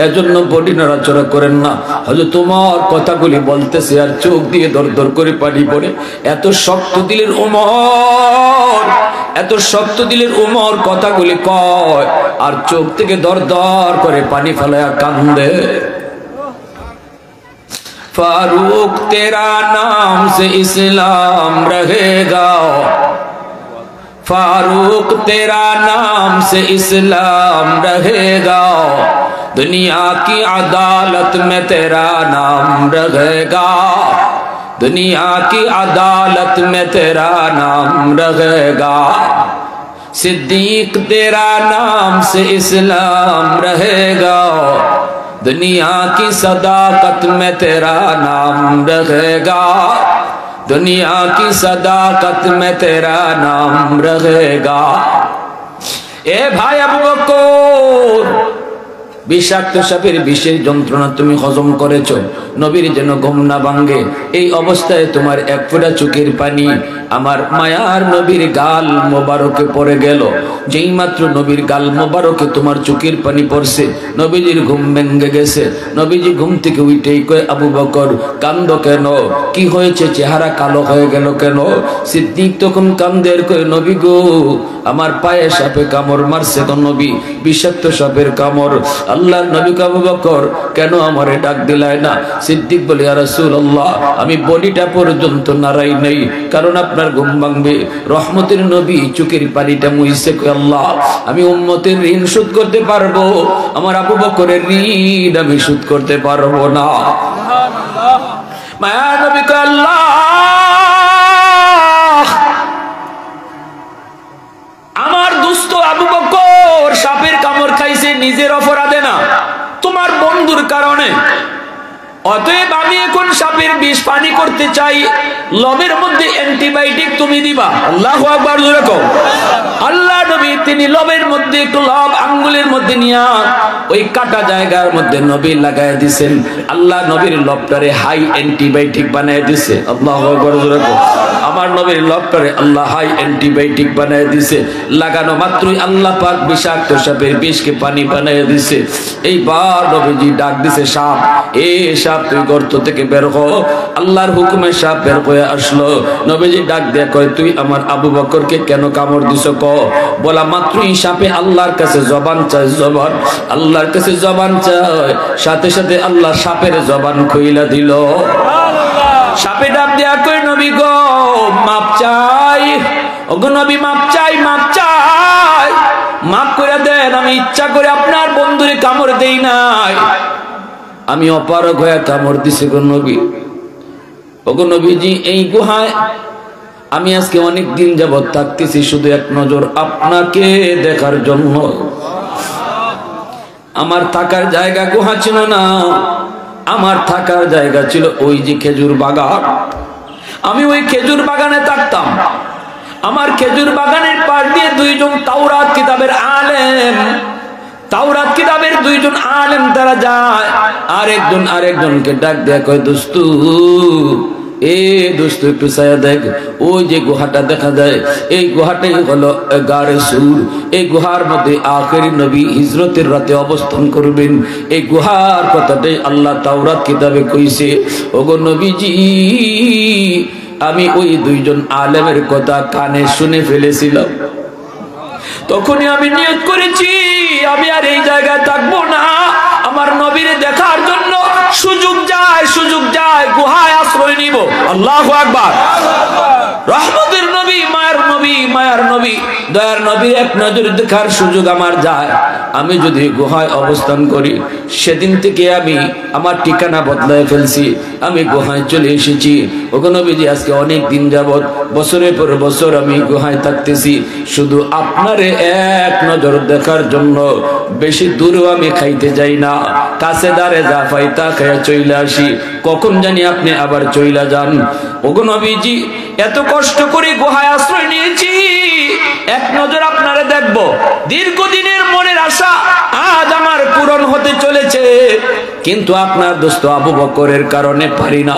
এজন্য বডি নড়াচড়া করেন না। হয়তো তোমার কথাগুলি বলতেছে আর চোখ দিয়ে দর দর করে পানি পড়ে। এত শক্ত দিলের ওমর, এত শক্ত দিলের ওমর কথাগুলি কয় আর চোখ থেকে দর দর করে পানি ফেলায় কান্দে। फारूक तेरा नाम से इस्लाम रहेगा, फारूक तेरा नाम से इस्लाम रहेगा, दुनिया की अदालत में तेरा नाम रहेगा, दुनिया की अदालत में तेरा नाम रहेगा, सिद्दीक तेरा नाम से इस्लाम रहेगा, दुनिया की सदाकत में तेरा नाम रहेगा, दुनिया की सदाकत में तेरा नाम रहेगा। ए भाई अबू बकर, বিষাক্ত সাপের বিষের যন্ত্রণা তুমি হজম করেছো, নবীর যেন ঘুম না ভাঙে। এই অবস্থায় তোমার এক ফোঁটা চোখের পানি আমার মায়ার নবীর গাল মোবারকে পড়ে গেল। যেই মাত্র নবীর গাল মোবারকে তোমার চোখের পানি পড়ছে, নবীজির ঘুম ভেঙে গেছে। নবীজি ঘুম থেকে উঠেই কয়, আবু বকর কান্দো কেন, কি হয়েছে, চেহারা কালো হয়ে গেল কেন? সিদ্দিক তখন কান্দের কয়, নবী গো, আমার পায়ে সাপে কামড় মারছে গো নবী, বিষাক্ত সাপের কামড়। আল্লাহর নবী আবু বকর কেন আমারে ডাক দিলায় না? সিদ্দিক বলে, ইয়া রাসূলুল্লাহ, আমি বডিটা পর্যন্ত নাড়াই নাই, কারণ আপনার ঘুম ভাঙবে। রহমতের নবী চোখের পানিটা মুইছে, কয় আল্লাহ, আমি উম্মতের ঋণ শোধ করতে পারবো, আমার আবু বকরের ঋণ আমি শোধ করতে পারবো না। মায়া নবী কয়, আল্লাহ, আমার দুস্থ আবু বকর সাপের কামড় খাইছে নিজের অপরাধে না, তোমার বন্ধুর কারণে। অতএব আমি এখন সাপের বিষ পানি করতে চাই, লবের মধ্যে অ্যান্টিবায়োটিক তুমি দিবা। আল্লাহু আকবার জোরে কও। আল্লাহ নবী তিনি লবের মধ্যে একটু লব আঙ্গুলের মধ্যে নিয়া ওই কাটা জায়গার মধ্যে নবী লাগায় দিবেন। আল্লাহ নবীর লবটারে হাই অ্যান্টিবায়োটিক বানায় দিছে। আল্লাহু আকবার জোরে কও। আমার নবীর লবটারে আল্লাহ হাই অ্যান্টিবায়োটিক বানায় দিছে। লাগানো মাত্রই আল্লাহ পাক বিষাক্ত সাপের বিষকে পানি বানায় দিছে। এইবার নবীজি ডাক দিছে, সাপ, এ সাপ তুই গর্ত থেকে বের হ। আল্লাহর হুকুমে সাপ বের হয়ে আসলো। নবীজি ডাক দিয়ে কয়, তুই আমার আবু বকরকে কেন কামড় দিছ ক? বলা মাত্রই সাপে আল্লাহর কাছে জবান চায়, জবান, আল্লাহর কাছে জবান চায়, সাথে সাথে আল্লাহ সাপের জবান খুইলা দিল। সাপে ডাক দেয়া কই, নবী গো, মাপ চাই, ওগো নবী, মাপ চাই, মাপ চাই, মাফ করে দেন, আমি ইচ্ছা করে আপনার বন্ধুরে কামড় দেই নাই, আমি অপারগ হয়ে কামড় দিছি গো নবী। ওগো নবীজি, এই গুহায় আমি আজকে অনেক দিন যাবত থাকতেছি শুধু এক নজর আপনাকে দেখার জন্য। আমার থাকার জায়গা গুহা ছিল না, আমার থাকার জায়গা ছিল ওই যে খেজুর বাগান। আমি ওই খেজুর বাগানে থাকতাম। আমার খেজুর বাগানের পাশ দিয়ে দুইজন তাওরাত কিতাবের আলেম, তাওরাত কিতাবের দুইজন আলেম তারা যায়, আরেকজনকে ডাক দেয়া কয়, দোস্তু এ দোস্ত একটু ছায়া দেখ, ওই যে গুহাটা দেখা যায়, এই গুহাটাই হলো গারে সুর। এই গুহার মধ্যে আখেরি নবী হিজরতের রাতে অবস্থান করবেন। এই গুহার কথাটাই আল্লাহ তাওরাত কিতাবে কইছে। ওগো নবীজি, আমি ওই দুইজন আলেমের কথা কানে শুনে ফেলেছিলাম। তখনই আমি নিয়ত করেছি আমি আর এই জায়গায় থাকবো না। আমার নবীর দেখার জন্য সুযোগ যায় গুহায় আশ্রয় নিব। আল্লাহু আকবার। রহমতের নবী, মায়ার নবী, দয়ার নবীর এক নজর দেখার সুযোগ আমার যায়। আমি যদি গুহায় অবস্থান করি, সেদিন থেকে আমি আমার ঠিকানা বদলায় ফেলছি, আমি গুহায় চলে এসেছি। ওগো নবীজি, আজকে অনেক দিন যাবত, বছরের পর বছর আমি গুহায় থাকতেছি শুধু আপনারে এক নজর দেখার জন্য। বেশি দূরেও আমি খাইতে যাই না, কাছে দাঁড়ে যা পাই তা খেয়ে চইলে আসি, কখন জানি আপনি আবার চইলা যান। ওগো নবীজি, এত কষ্ট করে গুহায় আশ্রয় নিয়েছি, এক নজর আপনারে দেখবো, দীর্ঘদিনের মনের আশা আজ আমার পূরণ হতে চলেছে। কিন্তু আপনার দোস্ত আবু বকরের কারণে পারি না,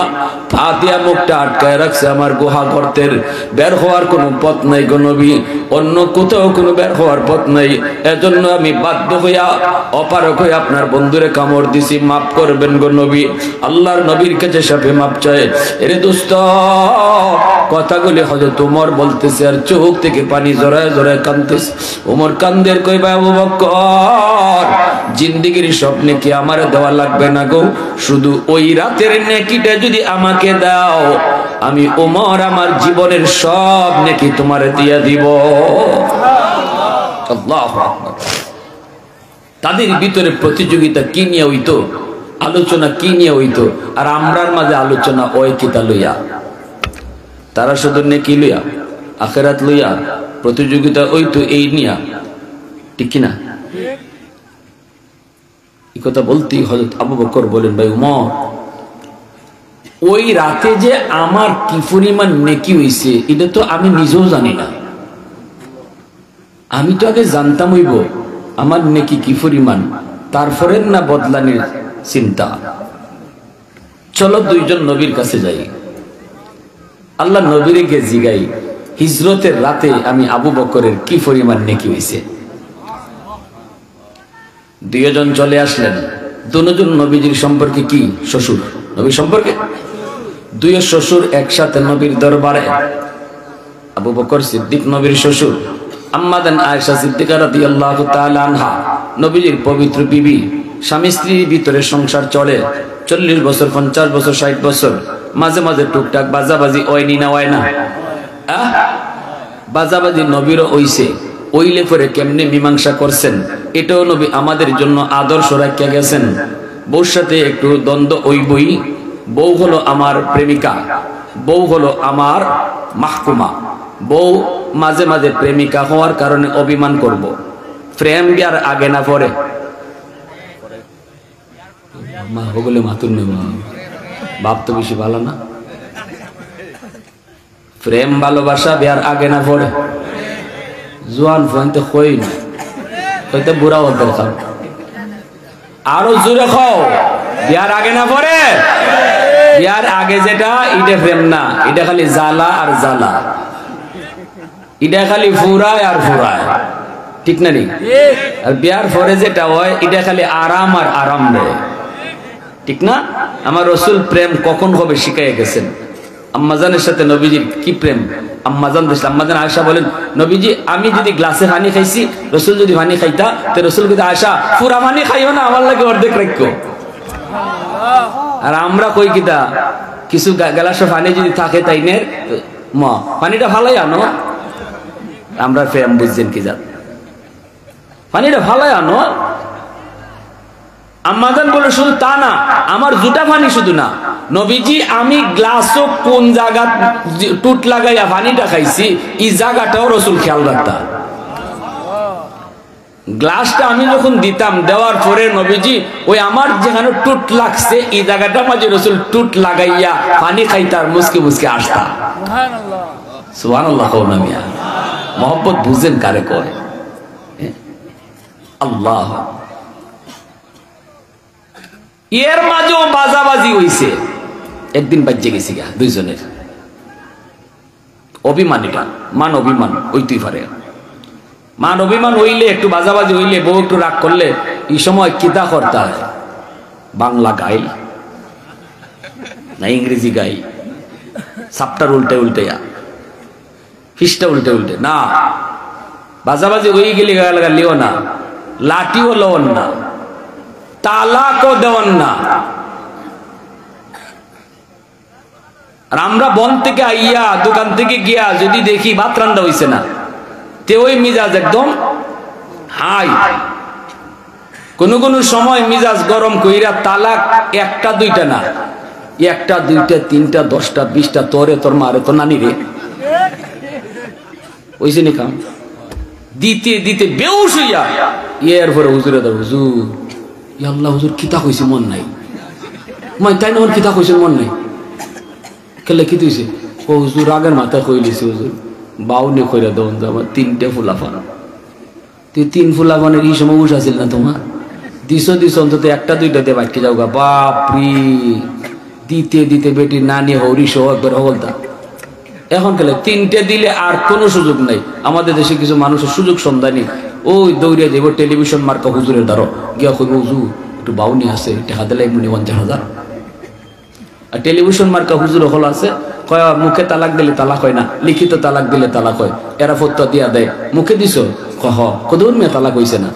পা দিয়া মুখটা আটকায় রাখছে আমার গুহা গর্তের, বের হওয়ার কোনো পথ নাই গো নবী, অন্য কোথাও কোনো বের হওয়ার পথ নাই। এজন্য আমি বাধ্য হইয়া অপারক হয়ে আপনার বন্ধুরে কামড় দিছি, মাফ করবেন গো নবী। আল্লাহর নবীর কাছে সাপে মাপ চায়। এরে দোস্ত, কথাগুলি হযরত ওমর বলতেছে আর চোখ থেকে পানি জড়ায় জড়ায় কাঁদতেছে। ওমর কান্দের কইবা, আবু বকর, জিন্দেগির স্বপ্নে কি আমারে দেওয়া লাগবে না গো, শুধু ওই রাতের নেকিটা যদি আমাকে দাও, আমি ওমর আমার জীবনের সব নেকি তোমারে দিয়া দিব। আল্লাহু আকবার। তাদের ভিতরে প্রতিযোগিতা কি নিয়ে হইতো, আলোচনা কি নিয়ে হইতো, আর আমরার মাঝে আলোচনা ওই কিতা লইয়া। তারা শুধু নেকি লইয়া, আখিরাত লইয়া প্রতিযোগিতা হইতো এই নিয়া, ঠিক কিনা? এই কথা বলতেই হযরত আবু বকর বলেন, ভাই ওমর, ওই রাতে যে আমার কি পরিমাণ নেকি হইছে এটা তো আমি নিজেও জানি না। আমি তো আগে জানতাম হইব আমার নেকি কি পরিমাণ, তারপরে না বদলানির চিন্তা। চলো দুইজন নবীর কাছে যাই, আল্লাহ নবীরে গে জিগাই, হিজরতের রাতে আমি আবু বকরের কি পরিমাণ নেকি হইছে। দুইজন চলে আসলেন। দুজন নবীজির সম্পর্কে কি শ্বশুর, নবী সম্পর্কে দুই শ্বশুর একসাথে নবীর দরবারে। আবু বকর সিদ্দিক নবীর শ্বশুর, আম্মা জান আয়েশা সিদ্দিকা রাদিয়াল্লাহু তাআলা আনহা নবীজির পবিত্র বিবি। স্বামী স্ত্রীর ভিতরে সংসার চলে 40 বছর, 50 বছর, 60 বছর। মাঝে মাঝে টুকটাক বাজাবাজি ওইনি না হয় না, বাজাবাজি নবীরও হইছে। ওইলে পরে কেমনে মীমাংসা করছেন, এটাও নবী আমাদের জন্য আদর্শ রাখিয়া গেছেন। বউর সাথে একটু দ্বন্দ্ব হইবই। বউ হলো আমার প্রেমিকা, বউ হলো আমার মাহকুমা। বউ মাঝে মাঝে প্রেমিকা হওয়ার কারণে অভিমান করব। প্রেম বিয়ার আগে না পরে, মা হগলে মাতুর নেব, বাপ তো বেশি ভালো না। প্রেম ভালোবাসা বিয়ার আগে না পরে, জোয়ান ফোনতে কই না, হইতে বুড়া ওদের খাও, আরো জোরে খাও, বিয়ার আগে না পরে। বিয়ার আগে যেটা এটা প্রেম না, এটা খালি জ্বালা আর জ্বালা, এটা খালি ফুরায় আর ফুরায়, ঠিক না নি? আর বিয়ার পরে যেটা হয় এটা খালি আরাম আর আরাম দেয়, ঠিক না? আমার রসুল প্রেম কখন হবে শিখাইয়া গেছেন। আম্মাজানের সাথে নবীজির কি প্রেম, আম্মাজান দেখলেন। আম্মাজান আয়েশা বলেন, নবীজি আমি যদি গ্লাসে পানি খাইছি, রসুল যদি পানি খাইতা, তো রসুল কিন্তু আয়েশা পুরা পানি খাইও না, আমার লাগে অর্ধেক রাখো। আর আমরা কই কিতা, কিছু গ্লাসে পানি যদি থাকে তাই নে মা পানিটা ভালোই আনো। আমরা প্রেম বুঝছেন কি জান, পানিটা ভালোই আনো। আম্মাজান বলে শুধু তা না, আমার জুটা পানি শুধু না, নবীজি আমি গ্লাসও কোন জায়গা টুট লাগাইয়া পানিটা খাইছি এই জায়গাটাও রসুল খেয়াল রাখতাম। গ্লাসটা আমি যখন দিতাম, দেওয়ার পরে নবীজি ওই আমার যেখানে টুট লাগছে এই জায়গাটা মাঝে রসুল টুট লাগাইয়া পানি খাইতার, মুসকে মুসকে আসতা। সুবহানাল্লাহ। সুবহানাল্লাহ। মোহাম্মত বুঝেন কারে কয়? আল্লাহ। এর মাঝেও বাজাবাজি হইছে, একদিন বাজ্যে গেছি গা দুইজনের। অভিমান, এটা মান অভিমান হইতেই পারে। মান অভিমান হইলে, একটু বাজাবাজি হইলে, বউ একটু রাগ করলে, এই সময় কিতা করতে হয়? বাংলা গাই না ইংরেজি গাই? সাপটার উল্টে উল্টে, ফিসটা উল্টে উল্টে না। বাজাবাজি হয়ে গেলে গালাগা লিও না, লাঠিও লওন না, তালাকও দেওয়ান না। আর আমরা বন থেকে আইয়া, দোকান থেকে গিয়া যদি দেখি ভাত রান্না হইছে না, তে ওই মিজাজ একদম হাই। কোন কোন সময় মিজাজ গরম কইরা তালাক একটা দুইটা না, একটা দুইটা তিনটা 10টা 20টা, তোরে তোর মারে তোর নানি রে ওইছে নি কাম দিতে দিতে বেউস হইয়া এরপরে হুজুরে দাও, হুজুর আল্লাহ হুজুর কিতা কইছে মন নাই, মাই তাই না কিতা কইছে মন নাই, কেলে কি দিছে? ও হুজুর আগের মাথায় কই লিছে হুজুর, বাউনে কইরা দেন আমার 3টে ফুলাফান। তুই 3 ফুলাফানের এই সময় উঠ আছিল না তোমার? দিছ অন্তত একটা দুইটা দিয়ে বাটকে যাও গা। বাপরি, দিতে দিতে বেটির নানি হরিস একবার হলতা। এখন গেলে 3টে দিলে আর কোনো সুযোগ নাই। আমাদের দেশে কিছু মানুষের সুযোগ সন্ধানী, ওই দৌড়ে যাব টেলিভিশন মার্কা হুজুরের দ্বারা গিয়া কইব, হুজুর একটু বাউনি আছে, টাকা দিলে 50,000। আর টেলিভিশন মার্কা হুজুর হল আছে, কয় মুখে তালাক দিলে তালাক হয় না, লিখিত তালাক দিলে তালাক হয়। এরা ফতোয়া দিয়া দেয়, মুখে দিছ কহ কদুর মেয়ে তালাক হইছে না।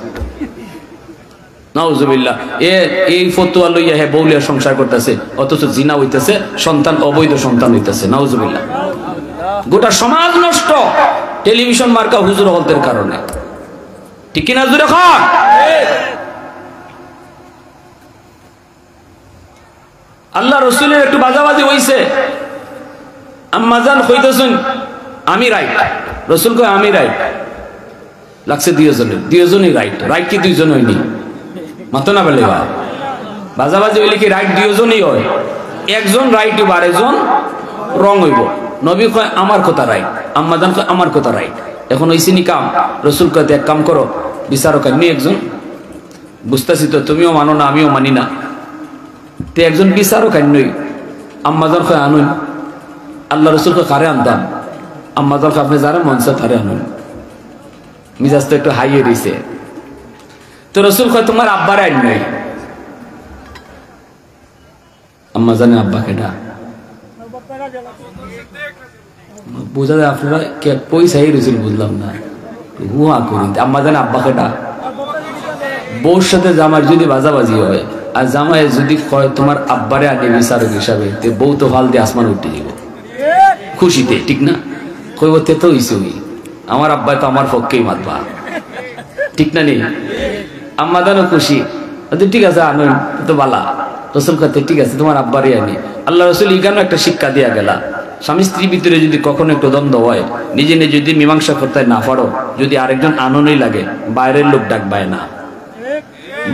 নাউজুবিল্লাহ। এই ফতোয়া লইয়া হে বউলিয়া সংসার করতেছে, অথচ জিনা হইতেছে, সন্তান অবৈধ সন্তান হইতেছে। নাউজুবিল্লাহ। গোটা সমাজ নষ্ট টেলিভিশন মার্কা হুজুর হলতের কারণে। ঠিক কিনা জুড়ে খান? আল্লাহ রসুলের একটু বাজাবাজি হইছে, আম্মাজান কইতেছেন আমি রাইট, রসুল কয় আমি রাইট, লাগছে দুইজনই রাইট। রাইট কি দুইজন হয়নি? মাতো না বলে বাজাবাজি হইলে কি রাইট দুইজনই হয়? একজন রাইট হইব, আরেকজন রং হইব। নবী কয় আমার কথা রাইট, আম্মাজান কয় আমার কথা রাইট। এখন হইছে নি কাম? রসুল কয় এক কাম করো, বিচারক আমি একজন, বুঝতেছি তো তুমিও মানো না আমিও মানি না, তে একজন বিচারক আনই। আম্মাজান কয় আনুন। আল্লাহ রসুল কয় কারে আনতাম? আম্মাজান কয় আপনি যারা মন চায় তারে আনুন। মিজাজ তো একটু হাইয়ে দিছে। তো রসুল কয় তোমার আব্বারে আনই। আম্মাজানের আব্বা কেডা? বুঝা যায় আপনারা পয়সাই রসুল বুঝলাম না, হুয়া করি। আম্মাজানের আব্বা কেডা? বউর সাথে জামার যদি বাজাবাজি হয়, আর জামাই যদি কয় তোমার আব্বারে আগে বিচারক হিসাবে, তে বউ তো ভাল দিয়ে আসমান উঠে দিব খুশিতে, ঠিক না? কইব তে তো হইছে, আমার আব্বা তো আমার পক্ষেই মাতবা, ঠিক না? নেই আম্মাদানও খুশি, ঠিক আছে আনুন তো বালা। রসুল কাতে ঠিক আছে তোমার আব্বারে আনি। আল্লাহ রসুল ইগানো একটা শিক্ষা দিয়া গেলা, স্বামী স্ত্রীর ভিতরে যদি কখনো একটু দ্বন্দ্ব হয়, নিজে নিজে যদি মীমাংসা করতে না পারো, যদি আরেকজন আননই লাগে, বাইরের লোক ডাকবায় না।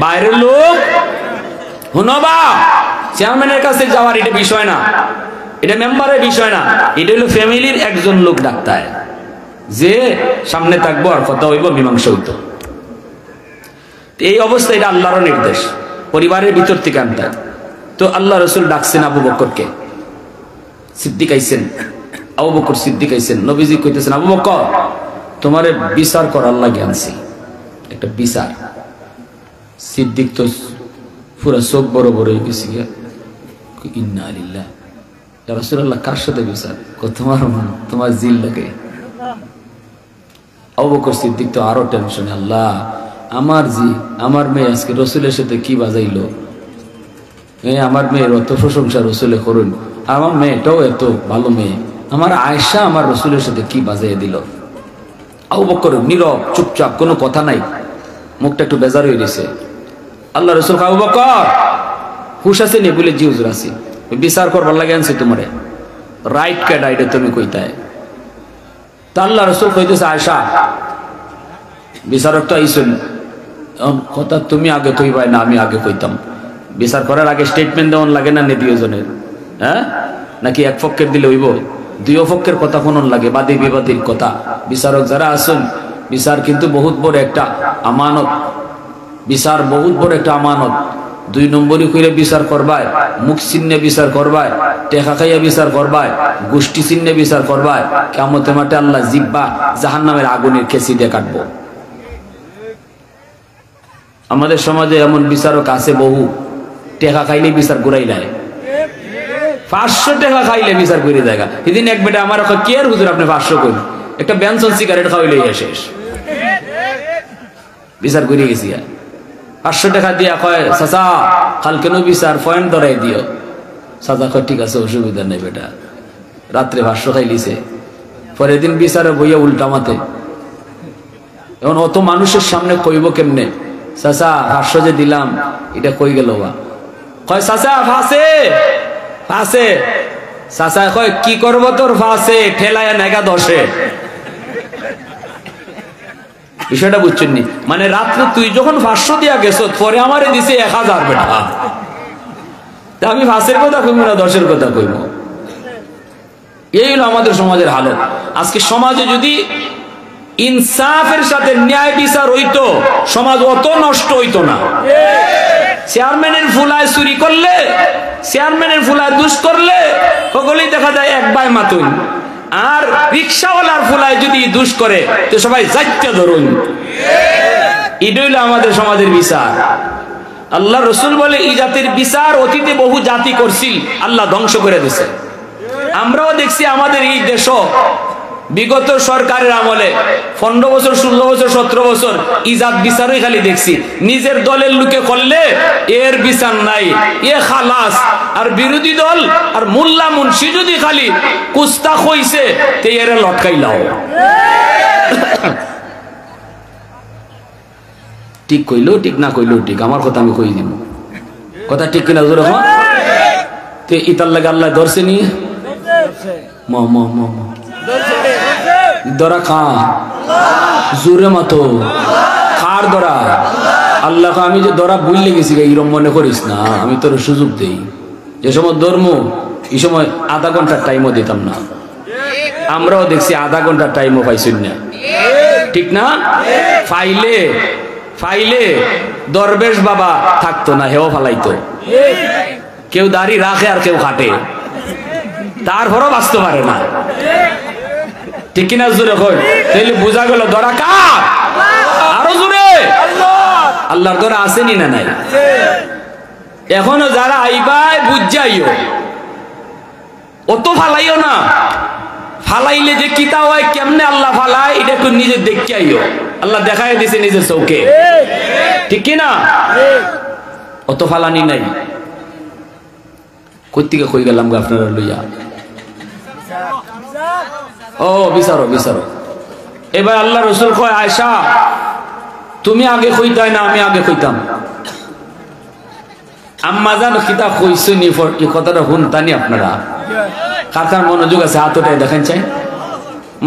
বাইরের লোক হুনবা চেয়ারম্যানের কাছে যাওয়ার এটা বিষয় না, এটা মেম্বারের বিষয় না, এটা হলো ফ্যামিলির একজন লোক ডাক্তার, যে সামনে থাকবো আর কথা হইব, মীমাংসা হইতো। এই অবস্থা, এটা আল্লাহর নির্দেশ, পরিবারের ভিতর থেকে আনতে। তো আল্লাহ রসুল ডাকছেন আবু বকরকে, সিদ্দিক আইছেন, আবু বকর সিদ্দিক আইছেন। নবীজি কইতেছেন আবু বকর তোমারে বিচার করার লাগে আনছি, একটা বিচার। সিদ্দিক তো পুরা চোখ বড় বড় হয়ে গেছি, ইন্না লিল্লাহ ইয়া রাসূলুল্লাহ কার সাথে বিচার? তোমার জিল লাগে। আবু বকর সিদ্দিক তো আরো টেনশনে, আল্লাহ আমার মেয়ে আজকে রসুলের সাথে কি বাজাইলো, আমার মেয়ের অত প্রশংসা রসুলে করুন, আমার মেয়েটাও এত ভালো মেয়ে, আমার আয়েশা আমার রসুলের সাথে কি বাজাইয়া দিল। আবু বকর নীরব চুপচাপ, কোনো কথা নাই, মুখটা একটু বেজার হয়ে গেছে। আল্লাহ রসুল আবু বকর হুশ আছে নি? বলে জি হুজুর আছি। বিচার করবার লাগে আনছি তোমারে, রাইট কেডা এটা তুমি কইতায়? তা আল্লাহ রসুল কইতেছে আয়েশা বিচারক তো আইসুন, কথা তুমি আগে কইবাই না আমি আগে কইতাম? বিচার করার আগে স্টেটমেন্ট দেওয়ান লাগে না দুইজনের? হ্যাঁ, নাকি এক পক্ষের দিলে হইব? দুই পক্ষের কথা কোন লাগে, বাদী বিবাদীর কথা। বিচারক যারা আছেন, বিচার কিন্তু বহুত বড় একটা আমানত, বিচার বহুত বড় একটা আমানত। 2 নম্বরই কইরে বিচার করবায়, মুখ চিহ্নে বিচার করবায়, টেকা খাইয়া বিচার করবায়, গোষ্ঠী চিহ্নে বিচার করবায়, কিয়ামতের মাঠে আল্লাহ জিব্বা জাহান্নামের আগুনের খেসি দিয়ে কাটবো। আমাদের সমাজে এমন বিচারক আছে বহু, টেকা খাইলে বিচার ঘুরাই দেয়, 500 টাকা খাইলে বিচার করে দেয়। সেদিন এক বেটা আমার কি আর হুজুর আপনি 500 কইল, একটা বেনসন সিগারেট খাওয়াইলে শেষ, বিচার করে গেছি। 500 টাকা দিয়া কয় চাচা কালকে নো বিচার পয়েন্ট ধরাই দিও। চাচা কয় ঠিক আছে অসুবিধা নেই বেটা। রাত্রে 500 খাইলিছে, পরের দিন বিচারে বইয়া উল্টা মাতে। এখন অত মানুষের সামনে কইব কেমনে চাচা 500 যে দিলাম এটা কই গেল বা? কয় চাচা ফাঁসে ফাঁসে। চাচা কয় কি করব তোর ফাঁসে, ঠেলায় নেগা 10-এ। বিষয়টা বুঝছেন নি? মানে রাত্রে তুই যখন 500 দিয়া গেছ, পরে আমারে দিছে 1000 বেটা। আমি ফাঁসের কথা কইব না 10-এর কথা কইব? এই হলো আমাদের সমাজের হালত। আজকে সমাজে যদি ইনসাফের সাথে ন্যায় বিচার হইতো, সমাজ অত নষ্ট হইতো না। চেয়ারম্যানের ফুলায় চুরি করলে, চেয়ারম্যানের ফুলায় দুষ করলে সকলেই দেখা যায় এক বাই মাতুন, আর রিক্সাওয়ালার ফুলায় যদি দুষ করে তো সবাই যাইতে ধরুন। এটা হইলো আমাদের সমাজের বিচার। আল্লাহ রসুল বলে এই জাতির বিচার অতীতে বহু জাতি করছিল, আল্লাহ ধ্বংস করে দিছে। আমরাও দেখছি আমাদের এই দেশ বিগত সরকারের আমলে 15 বছর 16 বছর 17 বছর ইজাত বিচারই খালি দেখছি। নিজের দলের লোকে করলে এর বিচার নাই, এ খালাস। আর বিরোধী দল আর মোল্লা মুন্সি যদি খালি কুস্তা হইছে তে এর লটকাইলাও। ঠিক কইলো ঠিক, না কইলো ঠিক, আমার কথা আমি কই দিব। কথা ঠিক কিনা জোরে হন? তে ইতার লাগে আল্লাহ ধরছে নি ম ম ম ম দরা খা জোরে মতো খার দরা আল্লাহ। আমি যে দরা বুঝলে গেছি এইরকম মনে করিস না, আমি তোর সুযোগ দেই। যে সময় ধর্ম এই সময় আধা ঘন্টার টাইমও দিতাম না। আমরাও দেখছি আধা ঘন্টার টাইমও পাইছি না, ঠিক না? ফাইলে ফাইলে দরবেশ বাবা থাকতো না, হেও ফালাইতো। কেউ দাড়ি রাখে আর কেউ কাটে, তারপরও বাঁচতে পারে না, ঠিক কিনা জোরে কই? তাহলে বোঝা গেল দরা কার? আরো জোরে আল্লাহর দরা আসেনি না নাই? এখনো যারা আইবাই বুঝ যাইও, অত ফালাইও না। ফালাইলে যে কিতা হয়, কেমনে আল্লাহ ফালায় এটা একটু নিজে দেখতে আইও। আল্লাহ দেখাই দিছে নিজের চৌকে, ঠিক কিনা? অত ফালানি নাই। কোথেকে কই গেলাম গো আপনারা লইয়া? ও বিচারো বিচারো। এবার আল্লাহ রসুল কয় আয়েশা তুমি আগে কইতাই না আমি আগে কইতাম। আম্মা জান কিতা কইছো নি, এই কথাটা শুনতানি আপনারা? কার কার মনোযোগ আছে হাত উঠায় দেখেন চাই?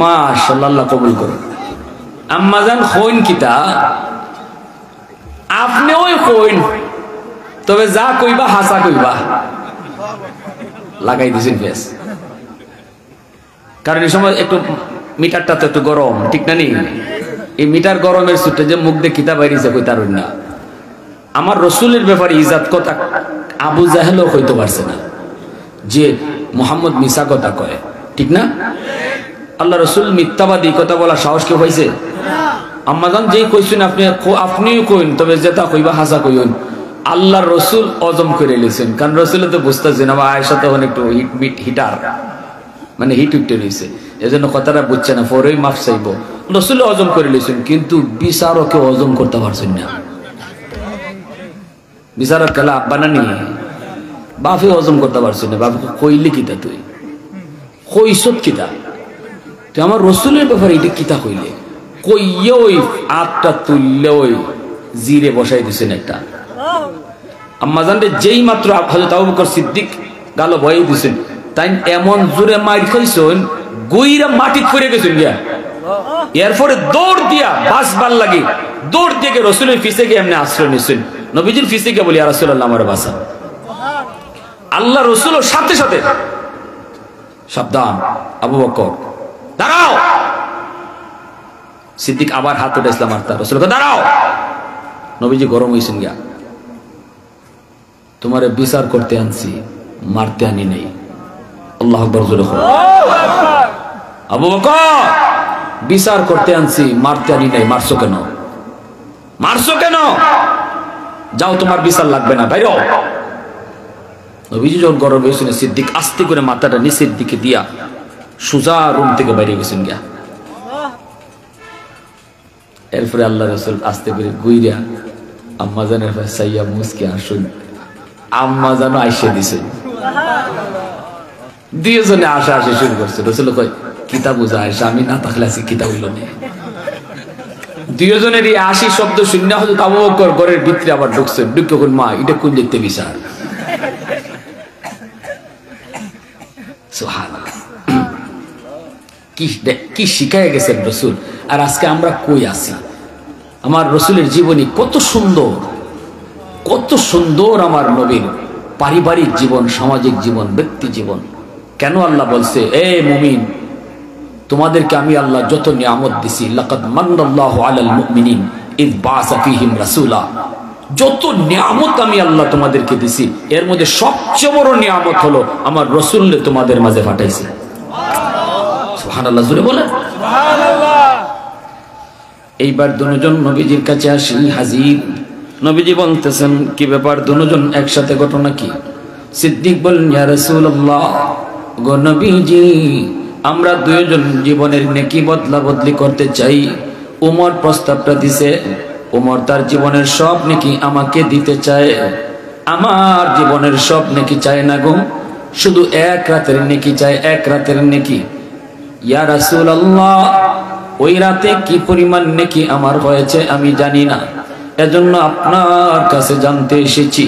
মাশাআল্লাহ, আল্লাহ কবুল করুন। আম্মা জান কইন কিতা, আপনি ওই কইন, তবে যা কইবা হাসা কইবা। লাগাই দিছেন ফেস, কারণ এই সময় একটু মিটারটা তো একটু গরম, ঠিক না নি? এই মিটার গরমের সুটে যে মুখ দিয়ে কিতা বাইরেছে কই তার না। আমার রসুলের ব্যাপারে ইজাত কথা আবু জাহেলও কইতে পারছে না যে মুহাম্মদ মিশা কথা কয়, ঠিক না? আল্লাহ রসুল মিথ্যাবাদী কথা বলার সাহস কেউ পাইছে? আম্মাজান যেই কইছেন আপনিও কইন, তবে যেটা কইবা হাসা কইন। আল্লাহ রসুল অজম করে লিখছেন, কারণ রসুল তো বুঝতেছেন আমার আয়েশা তখন একটু হিটার, মানে হিট উঠতে রয়েছে, এজন্য কথাটা বুঝছে না, পরেই মাফ চাইব। রসুল অজম করে লিখছেন, কিন্তু বিচারকে অজম করতে পারছেন না। বিচারক খেলা আব্বা না নিয়ে বাপে হজম করতে পারছি না। বাপকে কইলি কিতা, তুই কইসত কিতা, তুই আমার রসুলের ব্যাপারে এটা কিতা কইলে? কইয়ে ওই আটটা তুললে ওই জিরে বসাই দিছেন একটা। আম্মা জানতে যেই মাত্র হযরত আবু বকর সিদ্দিক গালো ভয়ে দিছেন, তাই এমন জোরে মাইর খাইছেন গইরা মাটিত পড়ে গেছেন গিয়া। এরপরে দৌড় দিয়া বাঁচবার লাগে দৌড় দিয়ে রসুলের পিছে গিয়ে এমনি আশ্রয় নিছেন। নবীজির পিছে গিয়ে বলি, ইয়া রাসূলুল্লাহ আমার বাঁচান। আল্লাহ রসুল সাথে সাথে সাবধান আবু বকর দাঁড়াও। সিদ্দিক আবার হাত উঠে ইসলাম আর তার রাসূল দাঁড়াও। নবীজি গরম হইছেন গিয়া, তোমারে বিচার করতে আনছি, মারতে আনি নাই। আল্লাহু আকবার জোরে বলো। আবু বকর বিচার করতে আনছি, মারতে আনি নাই। মারছো কেন? মারছো কেন? যাও, তোমার বিচার লাগবে না, বাইরে। নবীজি যখন গরম হয়েছেন, সিদ্দিক আস্তে করে মাথাটা নিচের দিকে দিয়া সোজা রুম থেকে বাইরে গেছেন গিয়া। এরপরে আল্লাহ রাসূল আস্তে করে গুইরা আম্মা জানের পাশে সাইয়া মুসকে আসুন, আম্মা জানো আইসে দিছে। দুইজনে আসা আসে শুরু করছে। রাসূল কয় কিতাব বুঝা আয়সা, আমি না থাকলে আজকে কিতাব হইল না। দুইজনের এই আশি শব্দ শূন্য হয়তো আবু বকর ঘরের ভিতরে আবার ঢুকছে। ঢুকে কোন মা এটা কোন দেখতে বিচার। সুবহানাল্লাহ, কি শিখায় গেছেন রাসূল। আর আজকে আমরা কই আছি? আমার রাসূলের জীবনী কত সুন্দর, কত সুন্দর আমার নবীর পারিবারিক জীবন, সামাজিক জীবন, ব্যক্তি জীবন। কেন আল্লাহ বলছে এ মুমিন, তোমাদেরকে আমি আল্লাহ যত নিয়ামত দিছি, লাকাদ মান্নাল্লাহু আলাল মুমিনিন ইয বাআসা ফীহিম রাসূলা, যত নিয়ামত আমি আল্লাহ তোমাদেরকে দিছি, এর মধ্যে সবচেয়ে বড় নিয়ামত হলো আমার রাসূলকে তোমাদের মাঝে পাঠাইছি। সুবহানাল্লাহ, জোরে বলেন সুবহানাল্লাহ। এইবার দুজন নবীজির কাছে আসি হাজির। নবীজি বলতেছেন কি ব্যাপার, দুজন একসাথে ঘটনা কি? সিদ্দিক বলেন ইয়া রাসূলুল্লাহ, গো নবীজি, আমরা দুইজন জীবনের নেকি বদলা বদলি করতে চাই। উমর প্রস্তাবটা দিছে, উমর তার জীবনের সব নেকি আমাকে দিতে চায়। আমার জীবনের সব নেকি চায় না গো, শুধু এক রাতের নেকি চায়, এক রাতের নেকি। ইয়া রাসূলুল্লাহ, ওই রাতে কি পরিমাণ নেকি আমার হয়েছে আমি জানি না, এজন্য আপনার কাছে জানতে এসেছি।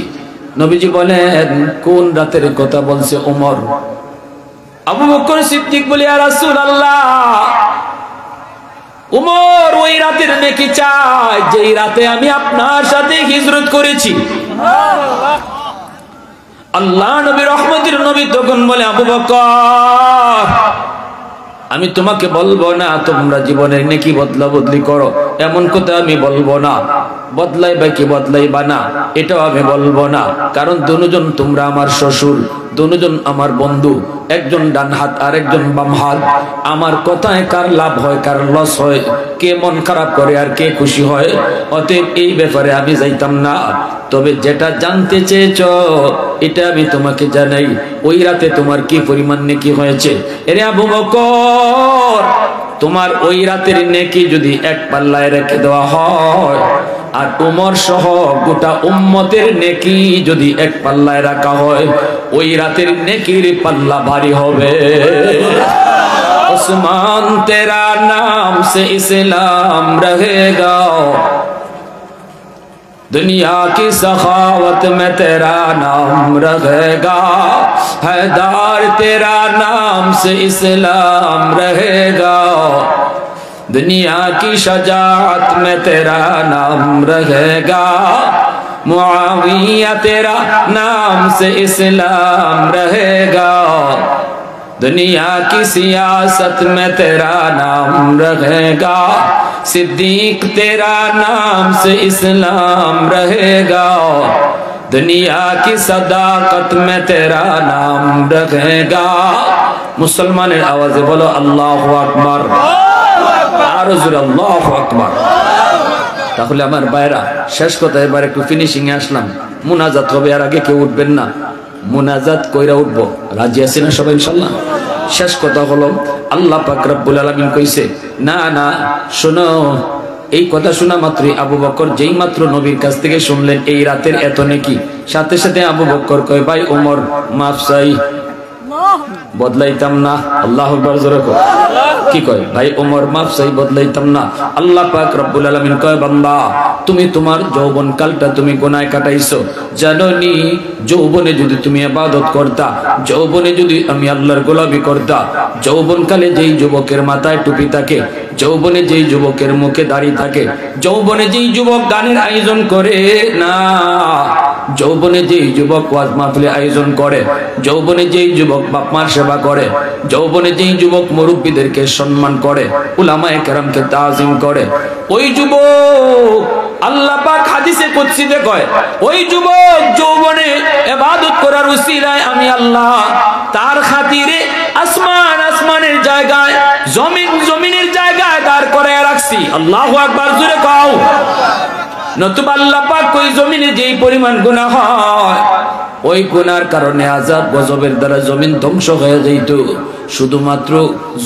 নবীজি বলেন কোন রাতের কথা বলছে ওমর? আবু বকর সিদ্দিক বলে ইয়া রাসূলুল্লাহ, ওমর ওই রাতের নেকি চায় যেই রাতে আমি আপনার সাথে হিজরত করেছি। আল্লাহ নবী রহমতের নবী তখন বলে আবু বকর, আমি তোমাকে বলবো না তোমরা জীবনের নেকি বদলা বদলি করো, এমন কথা আমি বলবো না। বদলাই বা কি বদলাইবা না এটাও আমি বলবো না, কারণ দুজন তোমরা আমার শ্বশুর, দুজন আমার বন্ধু, একজন ডান হাত আর একজন বাম হাত। আমার কথায় কার লাভ হয় কার লস হয়, কে মন খারাপ করে আর কে খুশি হয়, অতএব এই ব্যাপারে আমি যাইতাম না। তবে যেটা জানতে চেয়েছ এটা আমি তোমাকে জানাই, ওই রাতে তোমার কি পরিমাণ নেকি হয়েছে। এরে আবু বকর, তোমার ওই রাতের নেকি যদি এক পাল্লায় রেখে দেওয়া হয়, আর উমর সহ গোটা উম্মতের নেকি যদি এক পাল্লায় রাখা হয়, ওই রাতের নেকির পাল্লা ভারী হবে। উসমান তেরা নাম সে ইসলাম রহেগা, दुनिया की सखावत में तेरा नाम रहेगा, हैदर तेरा नाम से इस्लाम रहेगा, दुनिया की शजाअत में तेरा नाम रहेगा, मुआविया तेरा नाम से इस्लाम रहेगा, दुनिया की सियासत में तेरा नाम रहेगा, सिद्दीक तेरा नाम से इस्लाम रहेगा, दुनिया की सदाकत में तेरा नाम रहेगा। मुसलमाনের आवाज़े बोलो अल्लाहु अकबर, আর জোরে আল্লাহু আকবার। তাহলে আমার ভাইরা শেষ কথা, এবার একটু ফিনিশিং এ আসলাম। মুনাজাত হবে, আর আগে কেউ উঠবেন না, মুনাজাত কইরা উঠবো। রাজি আছেন না সবাই ইনশাআল্লাহ? শেষ কথা হলো আল্লাহ পাক রব্বুল আলামিন কইছে, না না শোনো, এই কথা শোনা মাত্রই আবু বকর যেই মাত্র নবীর কাছ থেকে শুনলেন এই রাতের এত নেকি, সাথে সাথে আবু বকর কয় ভাই ওমর মাফ চাই, বদলাইতাম না। আল্লাহু আকবার জোরে কও। কি কয় ভাই ওমর মাফ চাই, বদলাইতাম না। আল্লাহ পাক রব্বুল আলামিন কয় বান্দা, তুমি তোমার যৌবন কালটা তুমি গুনাহে কাটাইছো, জানোনি যৌবনে যদি তুমি ইবাদত করতা, যৌবনে যদি আমি আল্লাহর গোলামি করতা, যৌবন কালে যেই যুবকের মাথায় টুপি থাকে, যৌবনে যেই যুবকের মুখে দাড়ি থাকে, যৌবনে যেই যুবক গানের আয়োজন করে না, যৌবনে যেই যুবক ওয়াজ মাহফিলের আয়োজন করে, যৌবনে যেই যুবক বাপ মার সেবা করে, যৌবনে যেই যুবক মুরব্বীদেরকে সম্মান করে, উলামায়ে কেরামকে তাজিম করে, ওই যুবক আল্লাহ পাক হাদিসে কুদসিতে কয়, ওই যুবক যৌবনে ইবাদত করার উসিলায় আমি আল্লাহ তার খাতিরে আসমান আসমানের জায়গায়, জমিন জমিনের জায়গায় দাঁড় করায় রাখছি। আল্লাহু আকবার, জোরে কও। নতুবা আল্লাহ পাক ওই জমিনে যেই পরিমাণ গুনাহ হয়, ওই গুনার কারণে আযাব গজবের দ্বারা জমিন ধ্বংস হয়ে যাইত। শুধুমাত্র